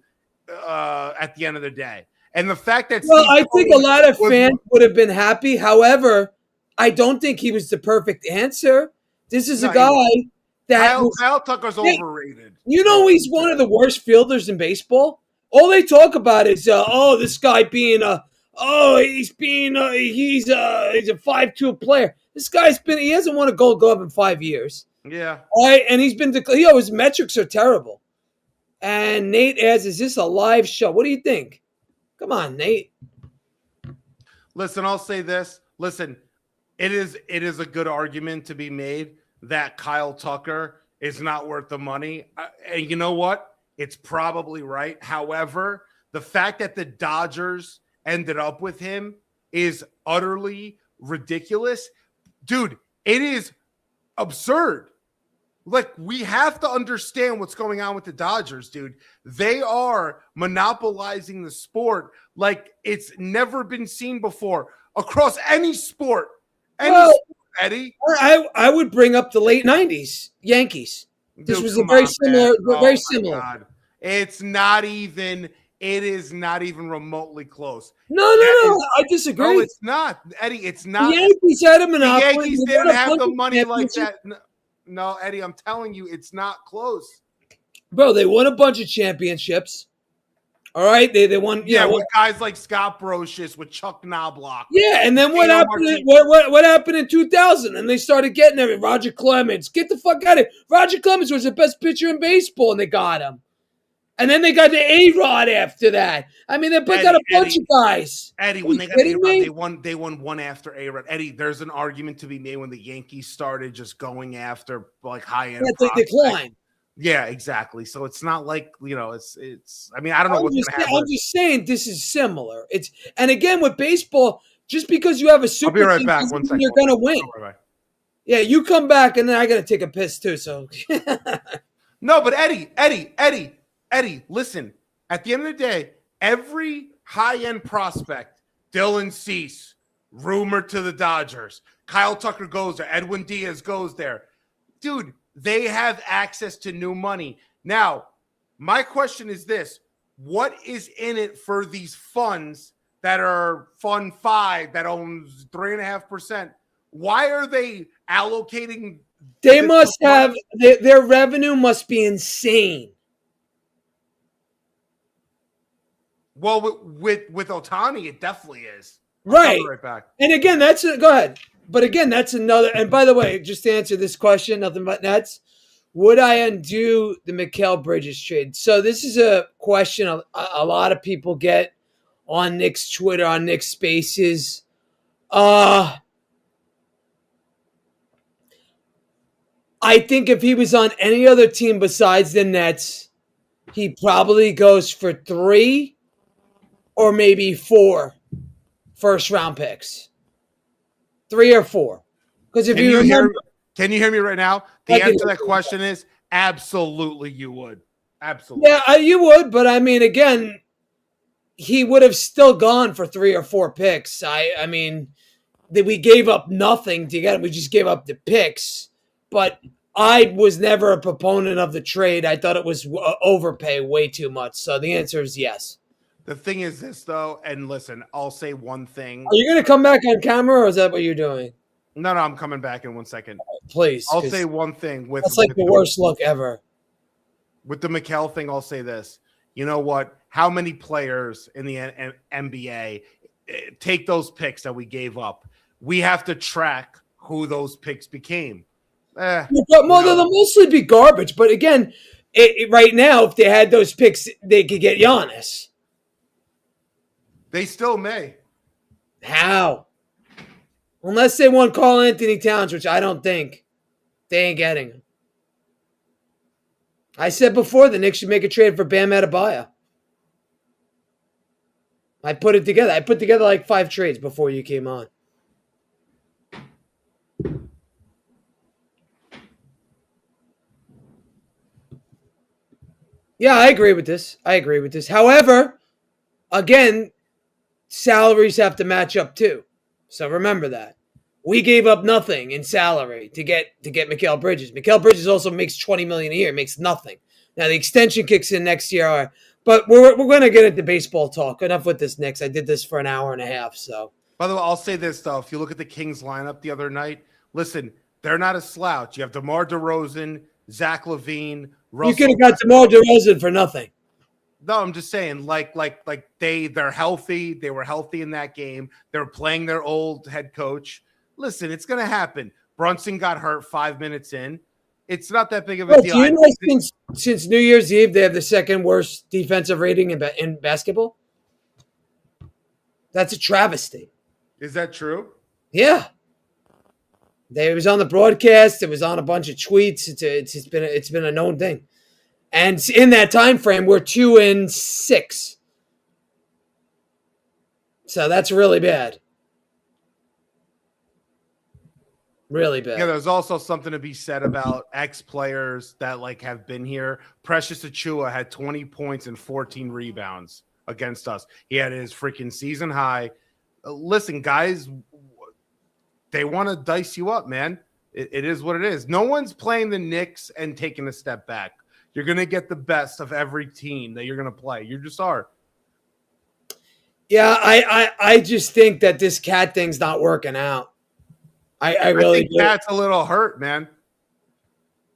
at the end of the day. And the fact that I think a lot of fans would have been happy. However, I don't think he was the perfect answer. This is a guy that Kyle Tucker's overrated. He's one of the worst fielders in baseball. All they talk about is, this guy being he's a 5'2" player. This guy's he hasn't won a Gold Glove in 5 years. Yeah. All right, and he's been his metrics are terrible. And Nate asks, is this a live show? What do you think? Come on, Nate. Listen, I'll say this. Listen, it is a good argument to be made that Kyle Tucker is not worth the money. And you know what? It's probably right. However, the fact that the Dodgers ended up with him is utterly ridiculous. Dude, it is absurd. Like, we have to understand what's going on with the Dodgers, dude. They are monopolizing the sport like it's never been seen before across any sport. Sport, Eddie. I would bring up the late 90s Yankees. This was very similar. God. It is not even remotely close. No, I disagree. No, it's not. Eddie, it's not. The Yankees had a monopoly. The Yankees didn't have the money like that. No, Eddie, I'm telling you, it's not close. Bro, they won a bunch of championships. All right, they won. With guys like Scott Brocious, with Chuck Knobloch. Yeah, and then what happened? What happened in 2000? And they started getting everything. Roger Clemens, get the fuck out of here. Roger Clemens was the best pitcher in baseball, and they got him. And then they got the A-Rod after that. I mean, they got a bunch of guys. Eddie, when they got A-Rod, they won one after A-Rod. Eddie, there's an argument to be made when the Yankees started just going after like high-end prospects. They declined. Yeah, exactly. So it's not like, it's I mean, I don't know what's going to happen. I'm just saying this is similar. And again, with baseball, just because you have a super team, I'll be right back. 1 second. You're going to win. Yeah, you come back, and then I got to take a piss too. So No, but Eddie, listen. At the end of the day, every high-end prospect, Dylan Cease, rumored to the Dodgers, Kyle Tucker goes there, Edwin Diaz goes there. Dude, they have access to new money. Now, my question is this. What is in it for these funds that are Fund 5 that owns 3.5%? Why are they allocating? They must have their revenue must be insane. Well, with Ohtani, it definitely is. Right. Right back. And again, go ahead. But again, that's another. And by the way, just to answer this question, nothing but nets. Would I undo the Mikal Bridges trade? So this is a question a lot of people get on Knicks Twitter, on Knicks Spaces. I think if he was on any other team besides the Nets, he probably goes for 3 or maybe 4 first-round picks. 3 or 4. Because if can you hear me right now? The answer to that question is absolutely you would. Absolutely. Yeah, you would. But I mean, again, he would have still gone for 3 or 4 picks. I mean, we gave up nothing to get him. We just gave up the picks. But I was never a proponent of the trade. I thought it was overpay way too much. So the answer is yes. The thing is this, though, and listen, I'll say one thing. Are you going to come back on camera, or is that what you're doing? No, I'm coming back in 1 second. Please. I'll say one thing. That's like the worst look ever. With the Mikal thing, I'll say this. You know what? How many players in the NBA take those picks that we gave up? We have to track who those picks became. They'll mostly be garbage. But again, right now, if they had those picks, they could get Giannis. They still may. How? Unless they want Karl Anthony Towns, which I don't think, they ain't getting him. I said before the Knicks should make a trade for Bam Adebayo. I put it together. I put together like 5 trades before you came on. Yeah, I agree with this. However, again, salaries have to match up too. So remember that. We gave up nothing in salary to get Mikal Bridges. Mikal Bridges also makes $20 million a year, makes nothing. Now the extension kicks in next year, but we're going to get into baseball talk. Enough with this, Knicks. I did this for an hour and a half. So, by the way, I'll say this though: if you look at the Kings lineup the other night, listen, they're not a slouch. You have DeMar DeRozan, Zach LaVine, Russell. You could have got DeMar DeRozan for nothing. No, I'm just saying, they're healthy. They were healthy in that game. They were playing their old head coach. Listen, it's going to happen. Brunson got hurt 5 minutes in. It's not that big of a deal. Do you know since New Year's Eve they have the second worst defensive rating in basketball? That's a travesty. Is that true? Yeah. It was on the broadcast. It was on a bunch of tweets. It's been a known thing. And in that time frame, we're 2-6. So that's really bad. Really bad. Yeah, there's also something to be said about ex-players that have been here. Precious Achiuwa had 20 points and 14 rebounds against us. He had his freaking season high. Listen, guys, they want to dice you up, man. It is what it is. No one's playing the Knicks and taking a step back. You're going to get the best of every team that you're going to play. You just are. Yeah, I just think that this Cat thing's not working out. I really think Cat's a little hurt, man.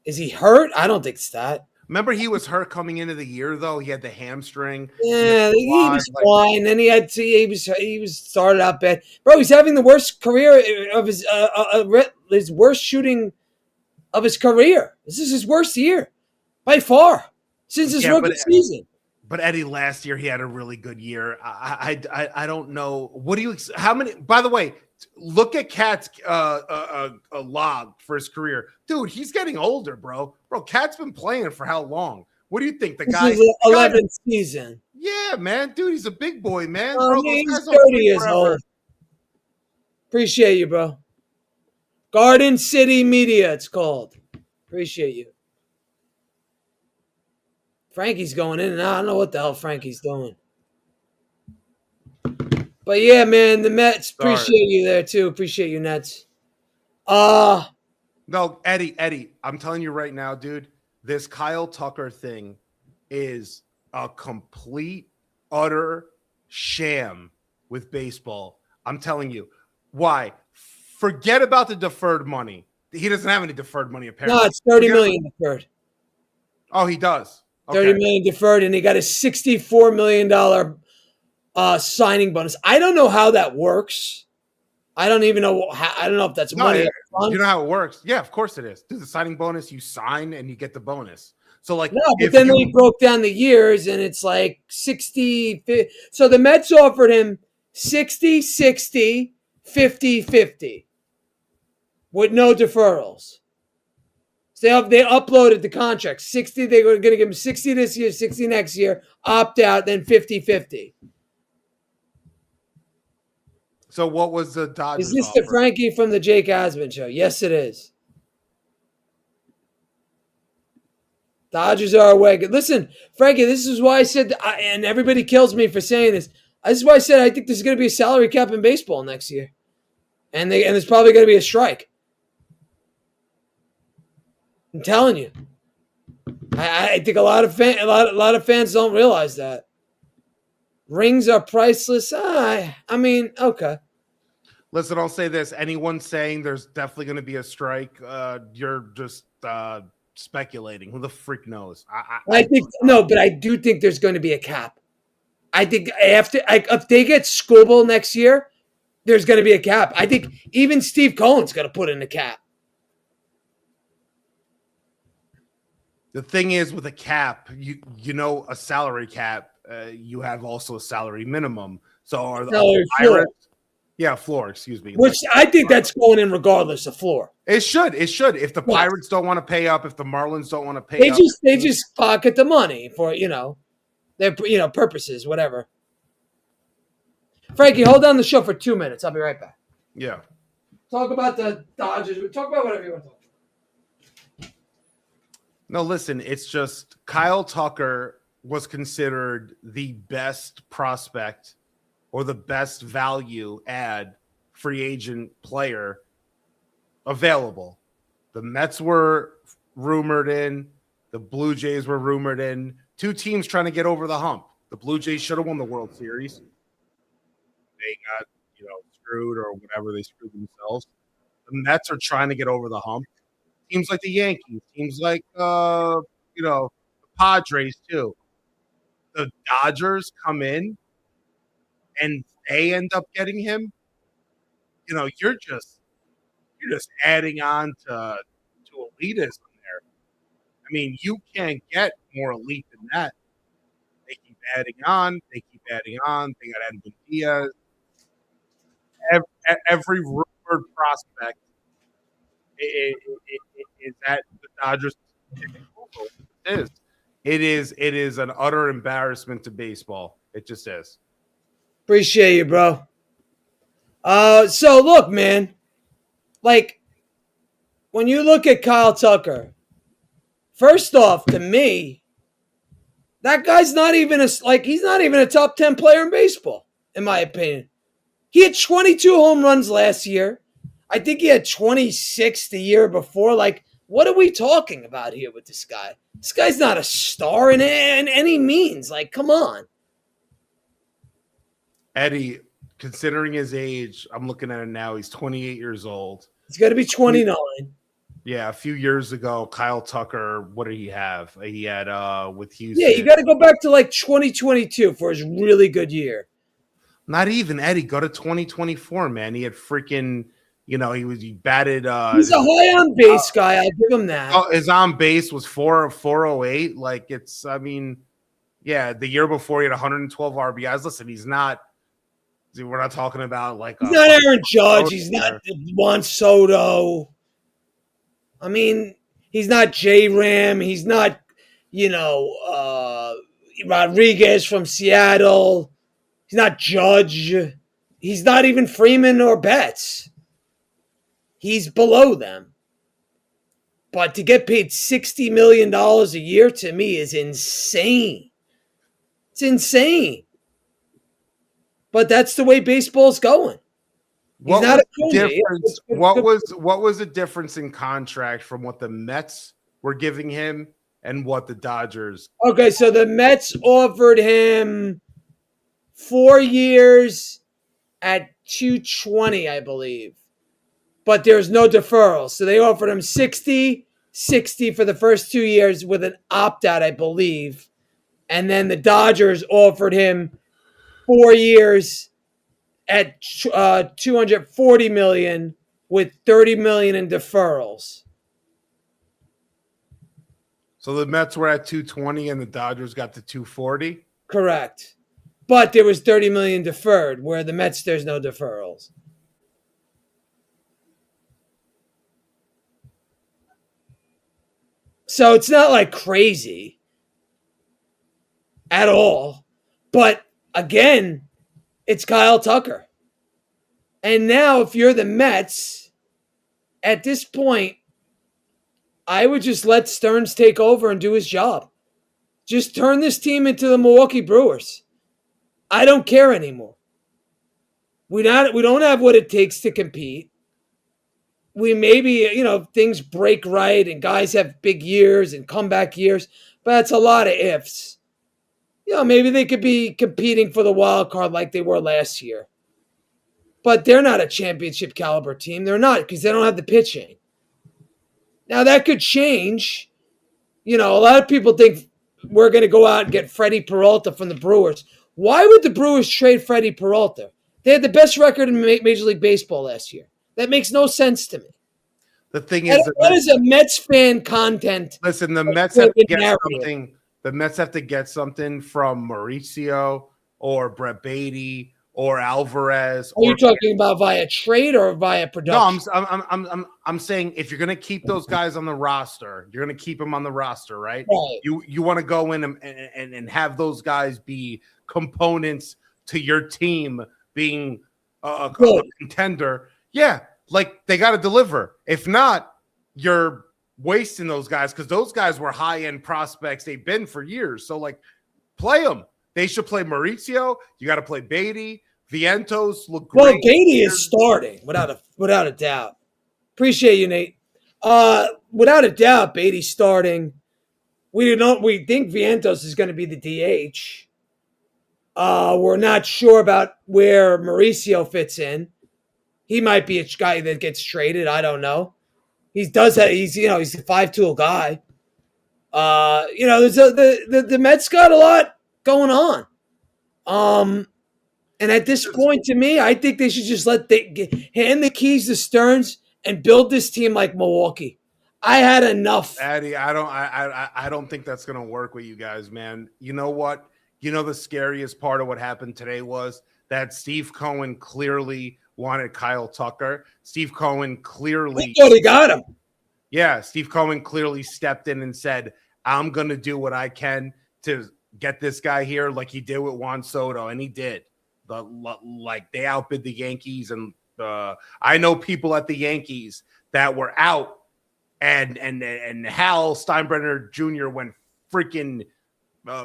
Is he hurt? I don't think it's that. Remember, he was hurt coming into the year, though. He had the hamstring. Yeah, he was fine. Then he was started out bad, bro. He's having the worst career of his worst shooting of his career. This is his worst year by far since his rookie season. But Eddie, last year he had a really good year. I don't know. What do you? How many? By the way, look at Cat's log for his career, dude. He's getting older, bro. Cat's been playing for how long? What do you think? The guy, 11th season. Yeah, man, dude, he's a big boy, man. He's 30 years old. Appreciate you, bro. Garden City Media, it's called. Appreciate you. Frankie's going in and out. I don't know what the hell Frankie's doing. But yeah, man, the Mets, appreciate you there too. Appreciate you, Nets. No, Eddie, I'm telling you right now, dude, this Kyle Tucker thing is a complete, utter sham with baseball. I'm telling you. Why? Forget about the deferred money. He doesn't have any deferred money, apparently. No, it's $30 million deferred. Oh, he does. Okay. $30 million deferred, and he got a $64 million signing bonus. I don't know how that works. I don't even know. I don't know if that's money. You know how it works? Yeah, of course it is. Dude, the signing bonus, you sign and you get the bonus. So no, but then they broke down the years, and it's like 60. So the Mets offered him 60, 60, 50, 50 with no deferrals. So they uploaded the contract. 60, they were going to give him 60 this year, 60 next year, opt out, then 50, 50. So what was the Dodgers Is this offer? the Frankie from the Jake Asman show? Yes, it is. Dodgers are away. Listen, Frankie, this is why I said, and everybody kills me for saying this. This is why I said I think there's going to be a salary cap in baseball next year, and there's probably going to be a strike. I'm telling you. I think a lot of fans don't realize that. Rings are priceless. I mean, okay. Listen, I'll say this. Anyone saying there's definitely going to be a strike, you're just speculating. Who the freak knows? I think no, but I do think there's going to be a cap. I think if they get Skubal next year, there's going to be a cap. I think even Steve Cohen's going to put in a cap. The thing is, with a cap, you know, a salary cap, you have also a salary minimum. So are the Pirates? Yeah, floor. Excuse me. Which I think that's going in regardless of floor. It should. It should. If the Yes. Pirates don't want to pay up, if the Marlins don't want to pay They up, just pocket the money for their purposes, whatever. Frankie, hold down the show for 2 minutes. I'll be right back. yeah. Talk about the Dodgers. Talk about whatever you want to talk about. No, listen, it's just Kyle Tucker was considered the best prospect or the best value add free agent player available. The Mets were rumored in, the Blue Jays were rumored in. Two teams trying to get over the hump. The Blue Jays should have won the World Series. They got, screwed or whatever, they screwed themselves. The Mets are trying to get over the hump. Teams like the Yankees, teams like the Padres too. The Dodgers come in and they end up getting him. You're just adding on to elitism there. I mean, you can't get more elite than that. They keep adding on. They got Edwin Diaz. Every rumored prospect is that the Dodgers. It is an utter embarrassment to baseball. It just is. Appreciate you, bro. So look, man. Like, when you look at Kyle Tucker, first off, to me, that guy's not even he's not even a top 10 player in baseball, in my opinion. He had 22 home runs last year. I think he had 26 the year before. Like, what are we talking about here with this guy? This guy's not a star in any means. Like, come on. Eddie, considering his age, I'm looking at him now. He's 28 years old. He's got to be 29. Yeah, a few years ago, Kyle Tucker, what did he have? He had with Houston. Yeah, you got to go back to like 2022 for his really good year. Not even, Eddie. Go to 2024, man. He had freaking, he batted. He's a high on base guy. I'll give him that. His on base was 408. Like, it's, I mean, yeah, the year before he had 112 RBIs. Listen, he's not. We're not talking about like. He's not Aaron Judge. He's not Juan Soto. I mean, he's not J-Ram. He's not, Rodriguez from Seattle. He's not Judge. He's not even Freeman or Betts. He's below them. But to get paid $60 million a year to me is insane. It's insane. But that's the way baseball's going. What was the difference in contract from what the Mets were giving him and what the Dodgers? Okay, so the Mets offered him 4 years at $220, I believe. But there's no deferral. So they offered him 60 for the first 2 years with an opt-out, I believe. And then the Dodgers offered him 4 years at $240 million with $30 million in deferrals. So the Mets were at 220 and the Dodgers got to 240? Correct. But there was $30 million deferred, where the Mets, there's no deferrals. So it's not like crazy at all. But again, it's Kyle Tucker. And now if you're the Mets, at this point, I would just let Stearns take over and do his job. Just turn this team into the Milwaukee Brewers. I don't care anymore. We don't have what it takes to compete. We maybe, things break right and guys have big years and comeback years, but that's a lot of ifs. Maybe they could be competing for the wild card like they were last year. But they're not a championship caliber team. They're not, because they don't have the pitching. Now, that could change. A lot of people think we're going to go out and get Freddie Peralta from the Brewers. Why would the Brewers trade Freddie Peralta? They had the best record in Major League Baseball last year. That makes no sense to me. The thing is, what is a Mets fan content? Listen, the Mets have to get something. The Mets have to get something from Mauricio or Brett Beatty or Alvarez. Are you talking about via trade or via production? No, I'm saying if you're going to keep those guys on the roster, you're going to keep them on the roster, right? Right. You want to go in and have those guys be components to your team being a contender. Yeah, like they got to deliver. If not, you're wasting those guys because those guys were high-end prospects. They've been for years. So, like, play them. They should play Mauricio. You got to play Beatty. Vientos look great. Well, Beatty is starting without a doubt. Appreciate you, Nate. Without a doubt, Beatty's starting. We think Vientos is going to be the DH. We're not sure about where Mauricio fits in. He might be a guy that gets traded. I don't know. He's a 5-tool guy. There's the Mets got a lot going on. And at this point, to me, I think they should just hand the keys to Stearns and build this team like Milwaukee. I had enough. Addy, I don't think that's gonna work with you guys, man. You know what? You know the scariest part of what happened today was that Steve Cohen clearly wanted Kyle Tucker. Steve Cohen clearly thought he got him. Yeah, Steve Cohen clearly stepped in and said, I'm gonna do what I can to get this guy here, like he did with Juan Soto, and he did. Like they outbid the Yankees, and I know people at the Yankees that were out, and Hal Steinbrenner Jr. went freaking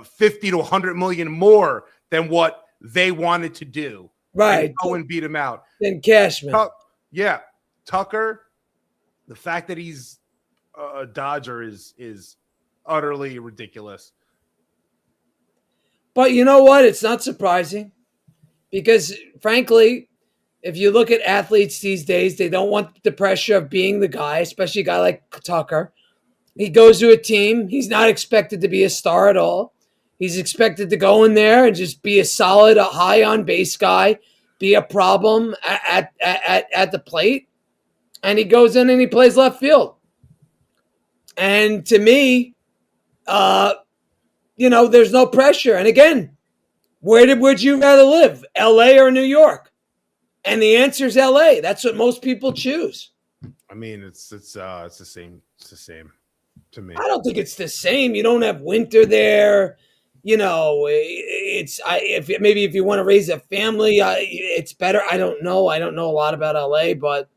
50 to 100 million more than what they wanted to do. Right, Cohen beat him out. Then Cashman. Yeah, Tucker. The fact that he's a Dodger is utterly ridiculous. But you know what? It's not surprising. Because, frankly, if you look at athletes these days, they don't want the pressure of being the guy, especially a guy like Tucker. He goes to a team. He's not expected to be a star at all. He's expected to go in there and just be a solid, a high on base guy, be a problem at the plate. And he goes in and he plays left field. And to me, there's no pressure. And again, would you rather live, L.A. or New York? And the answer is L.A. That's what most people choose. I mean, it's the same. It's the same to me. I don't think it's the same. You don't have winter there. If you want to raise a family, it's better. I don't know. I don't know a lot about L.A., but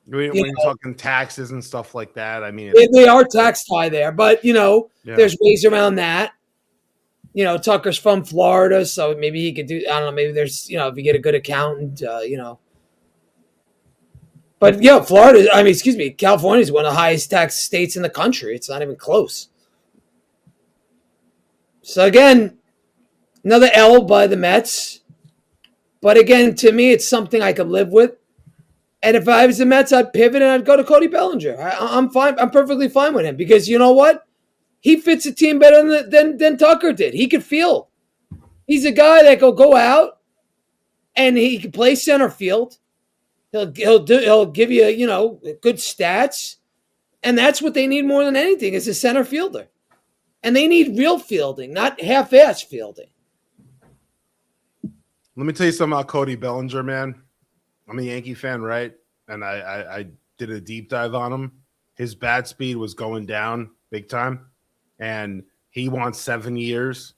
when you're talking taxes and stuff like that, I mean, they are taxed high there. But there's ways around that. Tucker's from Florida, so maybe he could do, I don't know, maybe there's, if you get a good accountant, But, California is one of the highest tax states in the country. It's not even close. So, again, another L by the Mets. But, again, to me, it's something I could live with. And if I was the Mets, I'd pivot and I'd go to Cody Bellinger. I'm fine. I'm perfectly fine with him because you know what? He fits the team better than Tucker did. He could field. He's a guy that will go out and he can play center field. He'll give you good stats, and that's what they need more than anything is a center fielder. And they need real fielding, not half-ass fielding. Let me tell you something about Cody Bellinger, man. I'm a Yankee fan, right? And I did a deep dive on him. His bat speed was going down big time. And he wants 7 years,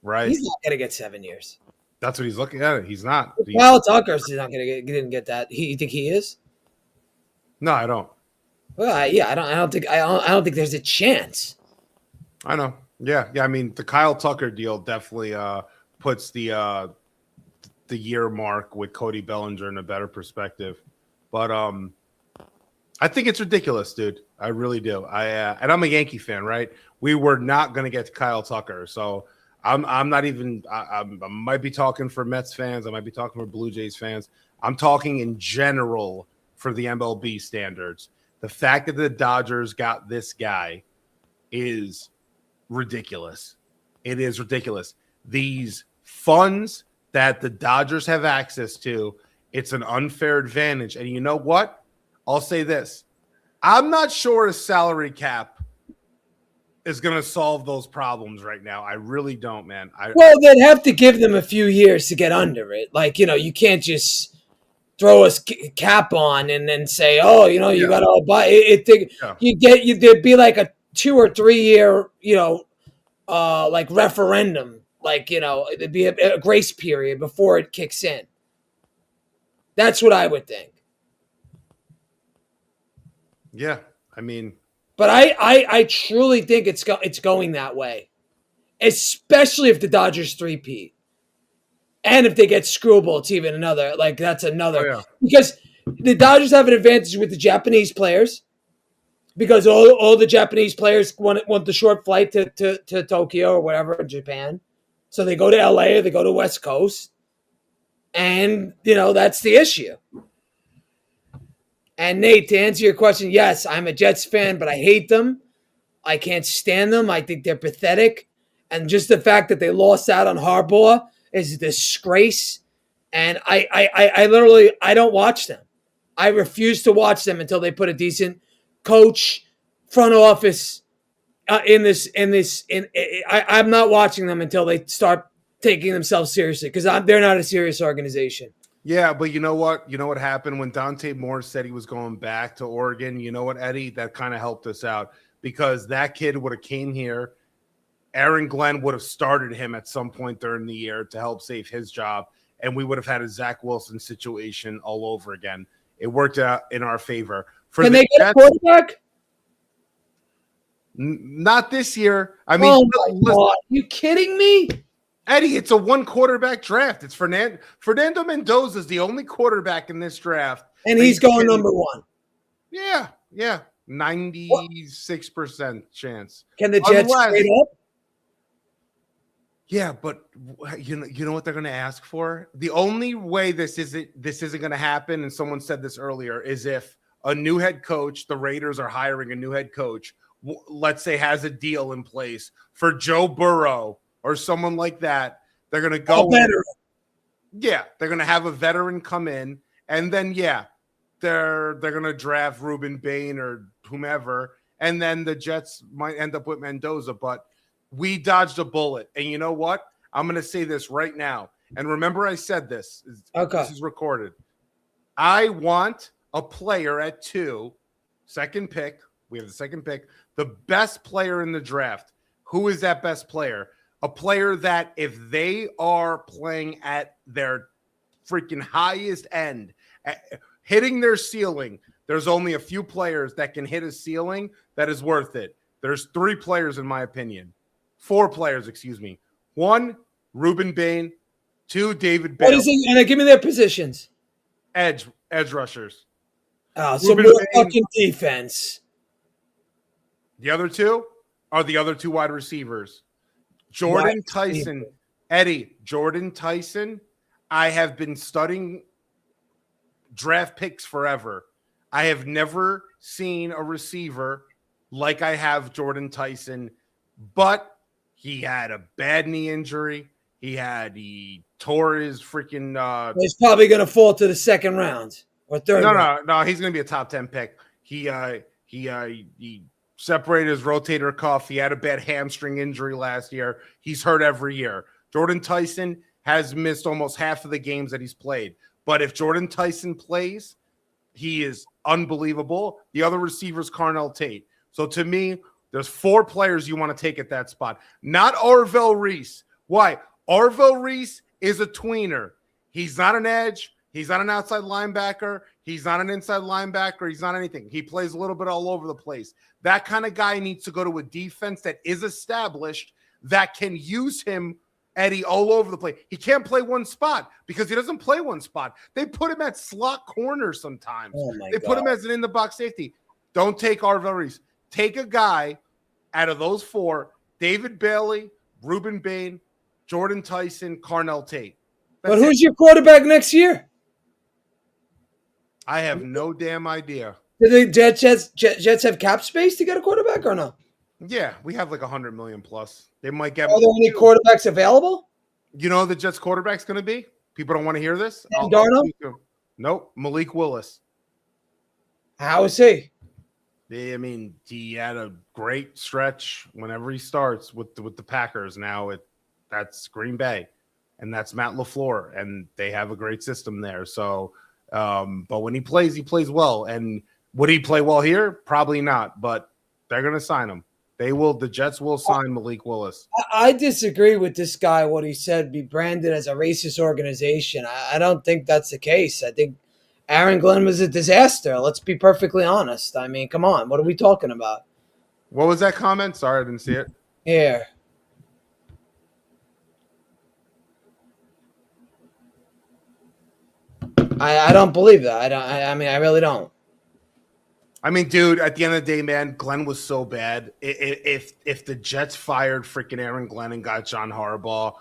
right? He's not going to get 7 years. That's what he's looking at. He's not. Kyle Tucker's not going to get. Didn't get that. You think he is? No, I don't. Well, yeah, I don't think there's a chance. I know. Yeah. I mean, the Kyle Tucker deal definitely puts the year mark with Cody Bellinger in a better perspective. But I think it's ridiculous, dude. I really do. And I'm a Yankee fan, right? We were not going to get to Kyle Tucker, so I'm not even. I might be talking for Mets fans. I might be talking for Blue Jays fans. I'm talking in general for the MLB standards. The fact that the Dodgers got this guy is ridiculous. It is ridiculous. These funds that the Dodgers have access to, it's an unfair advantage. And you know what? I'll say this. I'm not sure a salary cap is going to solve those problems right now. I really don't, man. Well, they'd have to give them a few years to get under it. Like, you can't just throw a cap on and then say, oh, you got to buy it. There'd be like a 2 or 3 year, like referendum. Like, there'd be a grace period before it kicks in. That's what I would think. Yeah, I mean, but I truly think it's going that way, especially if the Dodgers three-peat, and if they get screwball, it's even another. Like that's another because the Dodgers have an advantage with the Japanese players because all the Japanese players want the short flight to Tokyo or whatever, Japan, so they go to LA or they go to West Coast, and that's the issue. And Nate, to answer your question, yes, I'm a Jets fan, but I hate them. I can't stand them. I think they're pathetic. And just the fact that they lost out on Harbaugh is a disgrace. And I literally, I don't watch them. I refuse to watch them until they put a decent coach, front office I'm not watching them until they start taking themselves seriously because they're not a serious organization. Yeah, but you know what? You know what happened when Dante Moore said he was going back to Oregon? You know what, Eddie? That kind of helped us out because that kid would have came here. Aaron Glenn would have started him at some point during the year to help save his job, and we would have had a Zach Wilson situation all over again. It worked out in our favor. Can they get a quarterback? Not this year. I mean, oh my God. Are you kidding me? Eddie, it's a one quarterback draft. It's Fernando Mendoza is the only quarterback in this draft. And he's going number one. Yeah. 96% chance. Can the Jets trade up? Yeah, but you know what they're going to ask for? The only way this isn't going to happen, and someone said this earlier, is if a new head coach, the Raiders are hiring a new head coach, let's say has a deal in place for Joe Burrow or someone like that. They're going to go veteran. Yeah, they're going to have a veteran come in, and then they're going to draft Ruben Bain or whomever, and then the Jets might end up with Mendoza, but we dodged a bullet. And you know what? I'm going to say this right now. And remember I said this. Okay. This is recorded. I want a player at 2, second pick. We have the second pick. The best player in the draft. Who is that best player? A player that if they are playing at their freaking highest end, hitting their ceiling, there's only a few players that can hit a ceiling that is worth it. There's 3 players in my opinion. 4 players, excuse me. 1, Ruben Bain. 2, David Bale. What is it? And give me their positions. Edge rushers. Oh, so more fucking defense. The other 2 are the other 2 wide receivers. Jordan Tyson. Eddie, Jordan Tyson. I have been studying draft picks forever. I have never seen a receiver like I have Jordan Tyson, but he had a bad knee injury. He tore his freaking. He's probably going to fall to the second round or third. No. He's going to be a top 10 pick. He separated his rotator cuff. He had a bad hamstring injury last year. He's hurt every year. Jordan Tyson has missed almost half of the games that he's played. But if Jordan Tyson plays, he is unbelievable. The other receiver is Carnell Tate. So to me, there's 4 players you want to take at that spot. Not Arvell Reese. Why? Arvell Reese is a tweener. He's not an edge. He's not an outside linebacker. He's not an inside linebacker. He's not anything. He plays a little bit all over the place. That kind of guy needs to go to a defense that is established that can use him, Eddie, all over the place. He can't play one spot because he doesn't play one spot. They put him at slot corner sometimes. They put him as an in-the-box safety. Don't take Arvell Reese. Take a guy out of those 4, David Bailey, Ruben Bain, Jordan Tyson, Carnell Tate. But who's your quarterback next year? I have no damn idea. Do the Jets have cap space to get a quarterback or no? Yeah, we have like $100 million plus. They might get. Are there any quarterbacks available? You know who the Jets quarterback's going to be? People don't want to hear this. Darnold? Nope, Malik Willis. How is he? I mean, he had a great stretch whenever he starts with the Packers. Now that's Green Bay, and that's Matt LaFleur, and they have a great system there. So, but when he plays well. And would he play well here? Probably not. But they're going to sign him. They will. The Jets will sign Malik Willis. I disagree with this guy. What he said, be branded as a racist organization. I don't think that's the case. I think Aaron Glenn was a disaster. Let's be perfectly honest. I mean, come on. What are we talking about? What was that comment? Sorry, I didn't see it. Here. I don't believe that. I mean, I really don't. I mean, dude, at the end of the day, man, Glenn was so bad. If the Jets fired freaking Aaron Glenn and got John Harbaugh,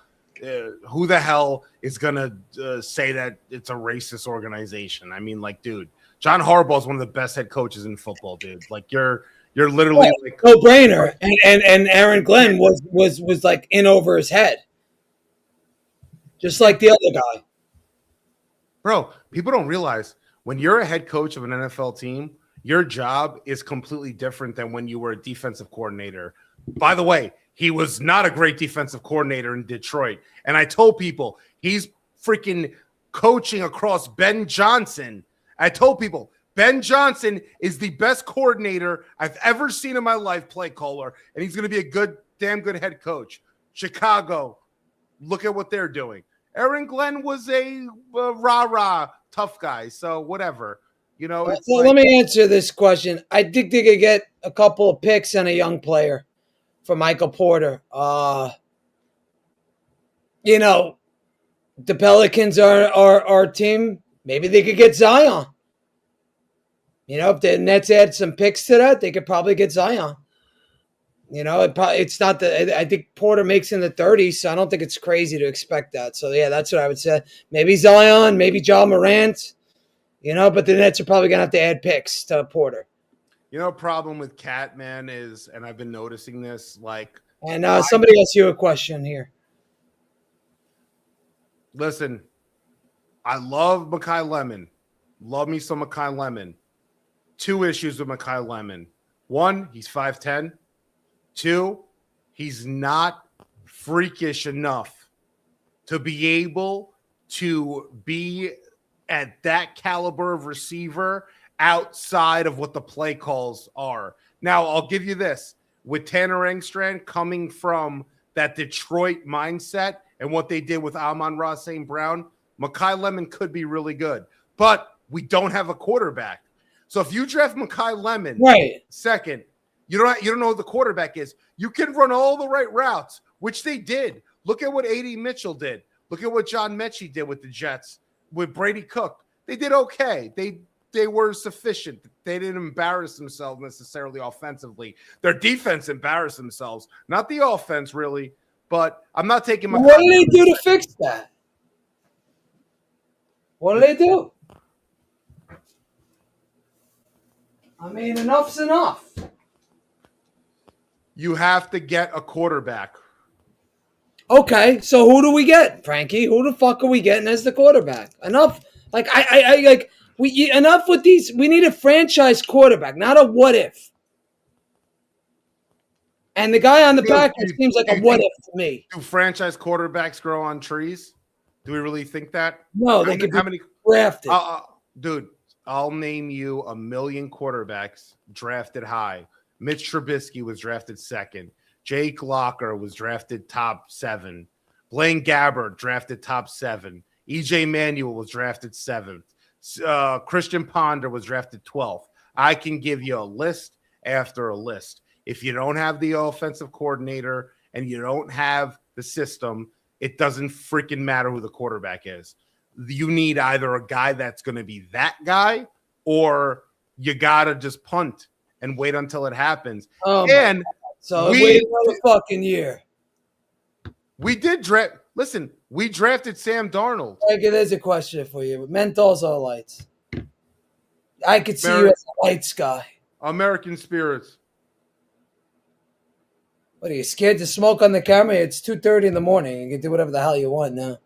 who the hell is going to say that it's a racist organization? I mean, like, dude, John Harbaugh is one of the best head coaches in football, dude. Like, you're literally like no brainer. And Aaron Glenn was like in over his head. Just like the other guy. Bro, people don't realize when you're a head coach of an NFL team, your job is completely different than when you were a defensive coordinator. By the way, he was not a great defensive coordinator in Detroit. And I told people he's freaking coaching across Ben Johnson. I told people Ben Johnson is the best coordinator I've ever seen in my life, play caller, and he's going to be a damn good head coach. Chicago, look at what they're doing. Aaron Glenn was a rah-rah tough guy, so whatever. You know, so let me answer this question. I think they could get a couple of picks and a young player for Michael Porter. You know, the Pelicans are our team. Maybe they could get Zion. You know, if the Nets add some picks to that, they could probably get Zion. You know, it's not I think Porter makes in the 30s, so I don't think it's crazy to expect that. So, yeah, that's what I would say. Maybe Zion, maybe John Morant, you know, but the Nets are probably going to have to add picks to Porter. You know, problem with Cat, man, is, and I've been noticing this, like. And somebody asked you a question here. Listen, I love Mekhi Lemon. Love me some Mekhi Lemon. 2 issues with Mekhi Lemon. 1, he's 5'10". 2, he's not freakish enough to be able to be at that caliber of receiver outside of what the play calls are. Now, I'll give you this. With Tanner Engstrand coming from that Detroit mindset and what they did with Amon-Ra St. Brown, Mekhi Lemon could be really good. But we don't have a quarterback. So if you draft Mekhi Lemon second, you don't know who the quarterback is. You can run all the right routes, which they did. Look at what A.D. Mitchell did. Look at what John Mechie did with the Jets, with Brady Cook. They did okay. They were sufficient. They didn't embarrass themselves necessarily offensively. Their defense embarrassed themselves, not the offense really. But I'm not taking my. What do they do to fix that? What do they do? I mean, enough's enough. You have to get a quarterback. Okay, so who do we get, Frankie? Who the fuck are we getting as the quarterback? Enough. Like enough with these. We need a franchise quarterback, not a what if. And the guy on the back seems like a what if to me. Do franchise quarterbacks grow on trees? Do we really think that? No, they could be drafted. Dude, I'll name you a million quarterbacks drafted high. Mitch Trubisky was drafted 2nd. Jake Locker was drafted top 7. Blaine Gabbert drafted top 7. EJ Manuel was drafted 7th. Christian Ponder was drafted 12th. I can give you a list after a list. If you don't have the offensive coordinator and you don't have the system, it doesn't freaking matter who the quarterback is. You need either a guy that's going to be that guy, or you got to just punt and wait until it happens. And so wait another fucking year. We did draft. Listen, we drafted Sam Darnold. Okay, there's a question for you. Menthols or lights? I could see you as a lights guy. American spirits. What, are you scared to smoke on the camera? It's 2:30 in the morning. You can do whatever the hell you want now.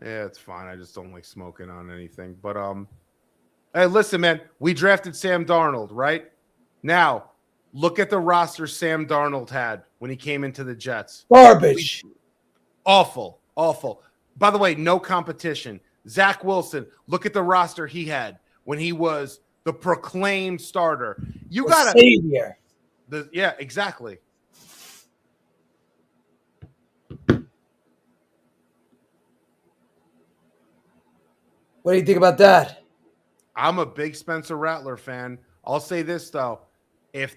Yeah, it's fine. I just don't like smoking on anything. But hey, listen, man. We drafted Sam Darnold, right? Now, look at the roster Sam Darnold had when he came into the Jets. Garbage. Awful. By the way, no competition. Zach Wilson, look at the roster he had when he was the proclaimed starter. You got to savior. Yeah, exactly. What do you think about that? I'm a big Spencer Rattler fan. I'll say this though. If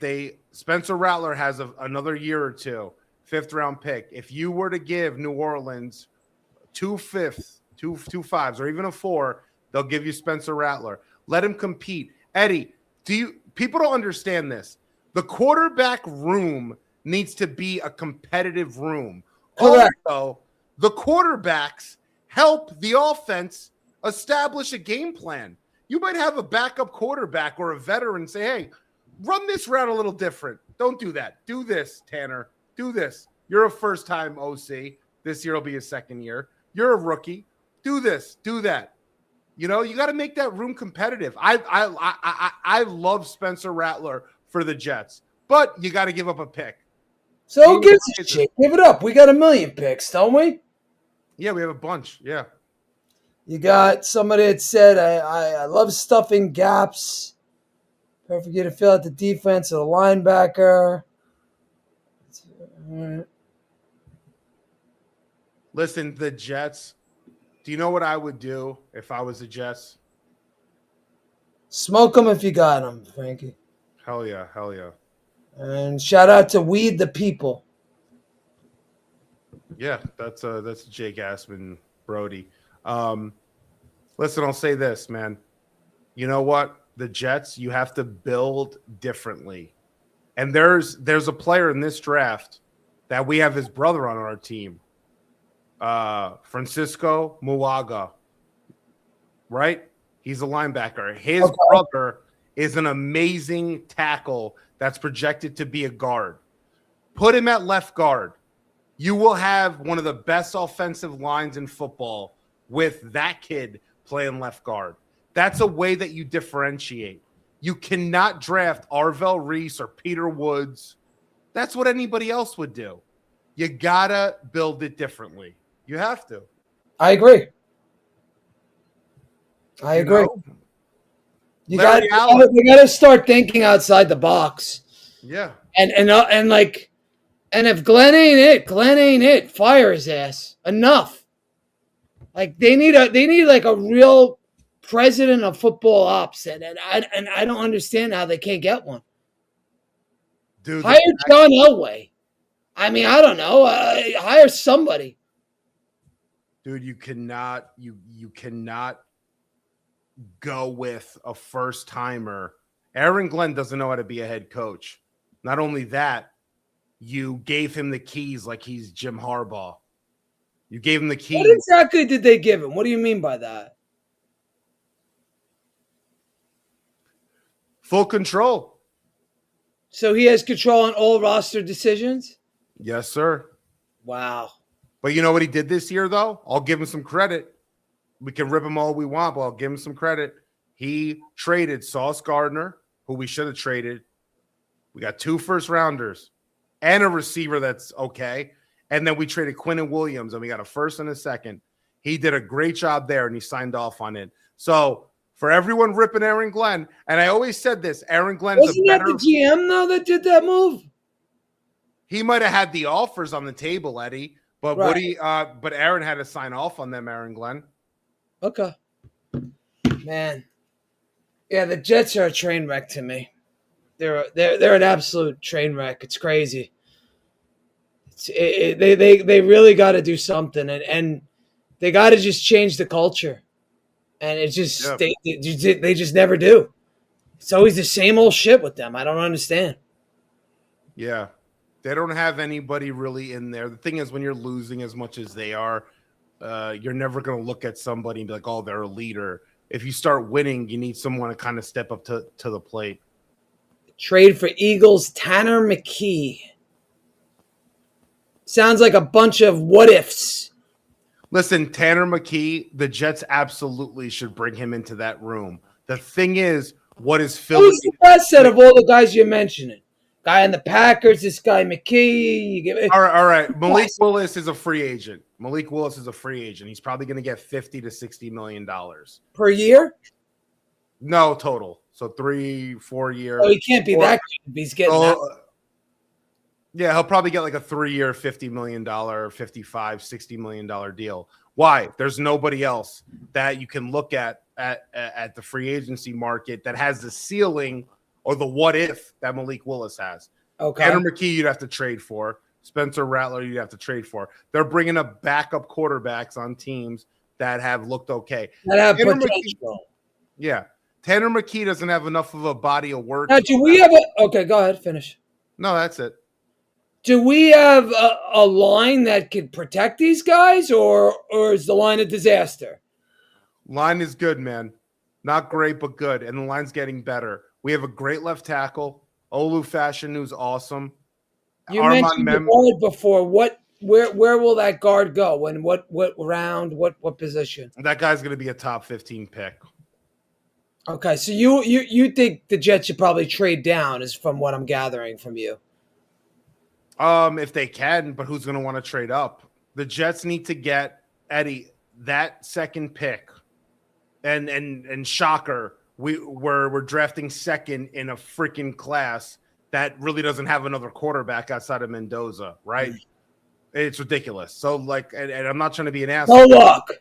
Spencer Rattler has another year or two, 5th-round pick, if you were to give New Orleans 2 5s, 2 5s, or even a 4, they'll give you Spencer Rattler. Let him compete. Eddie, people don't understand this. The quarterback room needs to be a competitive room. Correct. Also, the quarterbacks help the offense establish a game plan. You might have a backup quarterback or a veteran say, hey, run this route a little different. Don't do that. Do this, Tanner. Do this. You're a first-time OC. This year will be his second year. You're a rookie. Do this. Do that. You know, you got to make that room competitive. I love Spencer Rattler for the Jets, but you got to give up a pick. So who gives a shit? Give it up. We got 1 million picks, don't we? Yeah, we have a bunch. Yeah. You got somebody that said, I love stuffing gaps. Don't forget to fill out the defense of the linebacker. Listen, the Jets, do you know what I would do if I was the Jets? Smoke them if you got them, Frankie. Hell yeah. Hell yeah. And shout out to Weed the People. Yeah, that's Jake Asman Brody. Listen, I'll say this, man. You know what? The Jets, you have to build differently. And there's a player in this draft that we have his brother on our team. Francisco Muaga. Right? He's a linebacker. His brother is an amazing tackle that's projected to be a guard. Put him at left guard. You will have one of the best offensive lines in football with that kid playing left guard. That's a way that you differentiate. You cannot draft Arvell Reese or Peter Woods. That's what anybody else would do. You got to build it differently. You have to. I agree. I agree. You got to start thinking outside the box. Yeah. And if Glenn ain't it. Fire his ass. Enough. Like they need like a real president of football ops, and I don't understand how they can't get one. Dude, hire John Elway. I mean, I don't know. Hire somebody. Dude, you cannot go with a first timer. Aaron Glenn doesn't know how to be a head coach. Not only that, you gave him the keys like he's Jim Harbaugh. You gave him the keys. What exactly did they give him? What do you mean by that? Full control. So he has control on all roster decisions? Yes, sir. Wow. But you know what he did this year, though? I'll give him some credit. We can rip him all we want, but I'll give him some credit. He traded Sauce Gardner, who we should have traded. We got 2 first-rounders and a receiver that's okay. And then we traded Quinnen Williams, and we got a first and a second. He did a great job there, and he signed off on it. So for everyone ripping Aaron Glenn, and I always said this, Aaron Glenn is Wasn't that the GM, though, that did that move? He might have had the offers on the table, Eddie, but right. but Aaron had to sign off on them, Aaron Glenn. Okay. Man. Yeah, the Jets are a train wreck to me. They're an absolute train wreck. It's crazy. They really got to do something, and they got to just change the culture. And it just they just never do. It's always the same old shit with them. I don't understand. Yeah, they don't have anybody really in there. The thing is, when you're losing as much as they are, you're never going to look at somebody and be like, "Oh, they're a leader." If you start winning, you need someone to kind of step up to the plate. Trade for Eagles Tanner McKee. Sounds like a bunch of what ifs. Listen, Tanner McKee, the Jets absolutely should bring him into that room. The thing is, What is Philly? Who's the best out of all the guys you're mentioning? Guy in the Packers, this guy McKee. You give it. All right. Malik Willis is a free agent. He's probably going to get $50 to $60 million Per year? No, total. So 3-4 years. Oh, he can't be that good if he's getting that. Yeah, he'll probably get like a 3-year, $50 million, $60 million deal. Why? There's nobody else that you can look at the free agency market that has the ceiling or the what if that Malik Willis has. Okay. Tanner McKee, you'd have to trade for. Spencer Rattler, you'd have to trade for. They're bringing up backup quarterbacks on teams that have looked okay. That have potential. Yeah. Tanner McKee doesn't have enough of a body of work. Now, do we have a – okay, go ahead. Finish. No, that's it. Do we have a line that could protect these guys, or is the line a disaster? Line is good, man. Not great, but good. And the line's getting better. We have a great left tackle. Olu Fashion, awesome. You mentioned the guard before. Where will that guard go? And what round? What position? That guy's going to be a top 15 pick. Okay, so you think the Jets should probably trade down, is from what I'm gathering from you. If they can, but who's going to want to trade up? The Jets need to get Eddie that second pick, and shocker, we're drafting second in a freaking class that really doesn't have another quarterback outside of Mendoza, right? It's ridiculous. So and I'm not trying to be an asshole. No luck.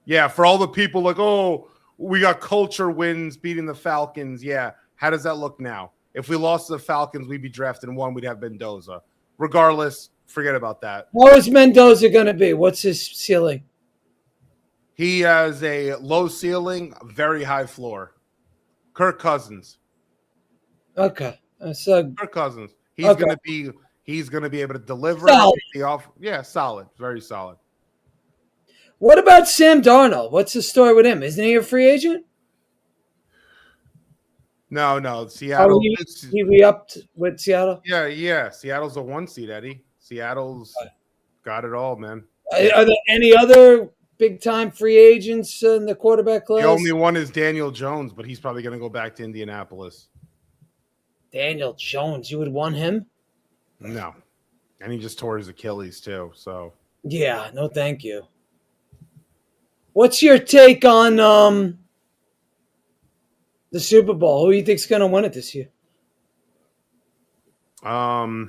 Yeah, for all the people like, oh, we got culture wins beating the Falcons. Yeah, how does that look now? If we lost to the Falcons, we'd be drafting one. We'd have Mendoza. Regardless, forget about that. What is Mendoza going to be? What's his ceiling? He has a low ceiling, very high floor. Kirk Cousins. Okay. So Kirk Cousins. He's okay. going to be able to deliver. Solid. Yeah, solid. Very solid. What about Sam Darnold? What's the story with him? Isn't he a free agent? No. Seattle. He re-upped with Seattle? Yeah. Seattle's a 1 seed, Eddie. Seattle's got it all, man. Are there any other big-time free agents in the quarterback class? The only one is Daniel Jones, but he's probably going to go back to Indianapolis. Daniel Jones, you would want him? No. And he just tore his Achilles, too. So yeah, no thank you. What's your take on the Super Bowl? Who do you think's going to win it this year? I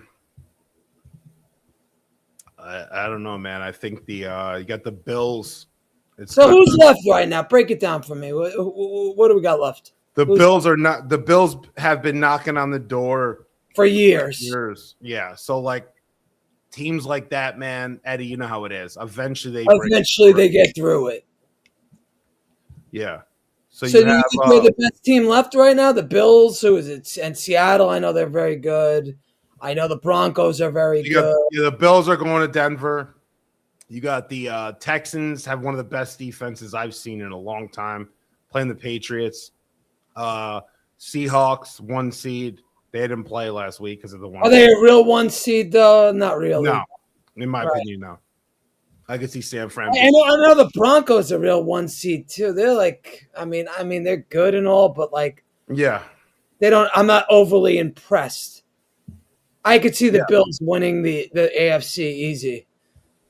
don't know, man. I think you got the Bills. Who's left right now? Break it down for me. What do we got left? The Bills have been knocking on the door for years. Yeah. So teams like that, man, Eddie, you know how it is. Eventually they get through it. Yeah. So do you think they're the best team left right now? The Bills, who is it? And Seattle, I know they're very good. I know the Broncos are very good. The Bills are going to Denver. You got the Texans, have one of the best defenses I've seen in a long time, playing the Patriots. Seahawks, 1 seed. They didn't play last week because of the 1 Are they a real 1 seed, though? Not really. No. In my opinion, no. I could see San Fran. I know the Broncos are a real 1 seed, too. They're I mean, they're good and all, but yeah. I'm not overly impressed. I could see the Bills winning the AFC easy.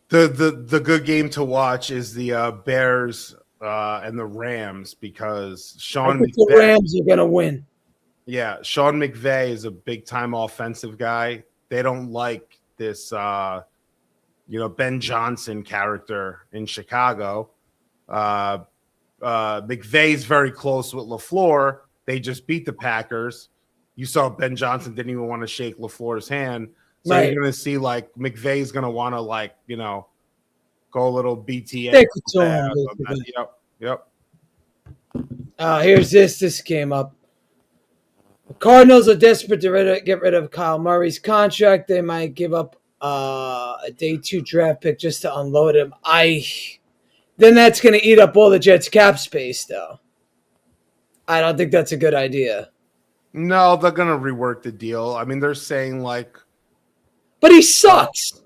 The good game to watch is the Bears and the Rams because the Rams are going to win. Yeah, Sean McVay is a big-time offensive guy. They don't like this, Ben Johnson character in Chicago. McVay's very close with LaFleur. They just beat the Packers. You saw Ben Johnson didn't even want to shake LaFleur's hand. So You're going to see McVay's going to want to go a little BTA. Yep. Here's this. This came up. The Cardinals are desperate to get rid of Kyle Murray's contract. They might give up a day 2 draft pick just to unload him. Then that's going to eat up all the Jets' cap space, though. I don't think that's a good idea. No, they're going to rework the deal. I mean, they're saying but he sucks.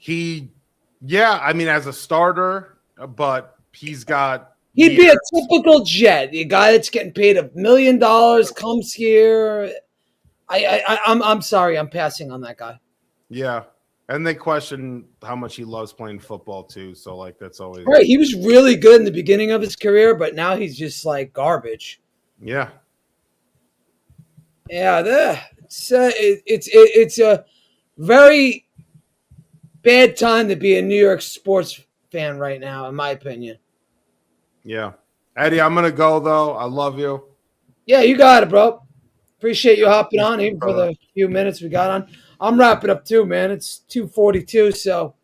As a starter, but he's got He'd be a years. typical Jet, the guy that's getting paid $1 million, comes here. I'm sorry, I'm passing on that guy. Yeah. And they question how much he loves playing football too. So like that's always Right, he was really good in the beginning of his career, but now he's just like garbage. yeah. Yeah, it's a very bad time to be a New York sports fan right now, in my opinion. Yeah. Eddie, I'm gonna go though. I love you. Yeah, you got it, bro. Appreciate you hopping Appreciate on, it, even for brother. the few minutes we got on. I'm wrapping up too, man. It's 2:42, so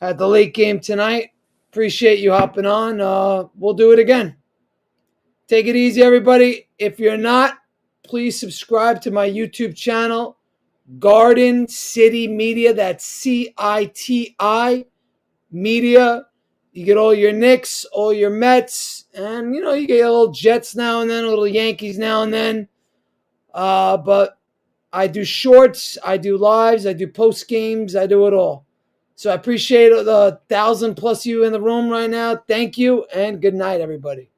had the late game tonight. Appreciate you hopping on. We'll do it again. Take it easy, everybody. If you're not, please subscribe to my YouTube channel, Garden City Media. That's CITI Media. You get all your Knicks, all your Mets, and you get a little Jets now and then, a little Yankees now and then. But I do shorts, I do lives, I do post games, I do it all. So I appreciate the 1,000+ you in the room right now. Thank you, and good night, everybody.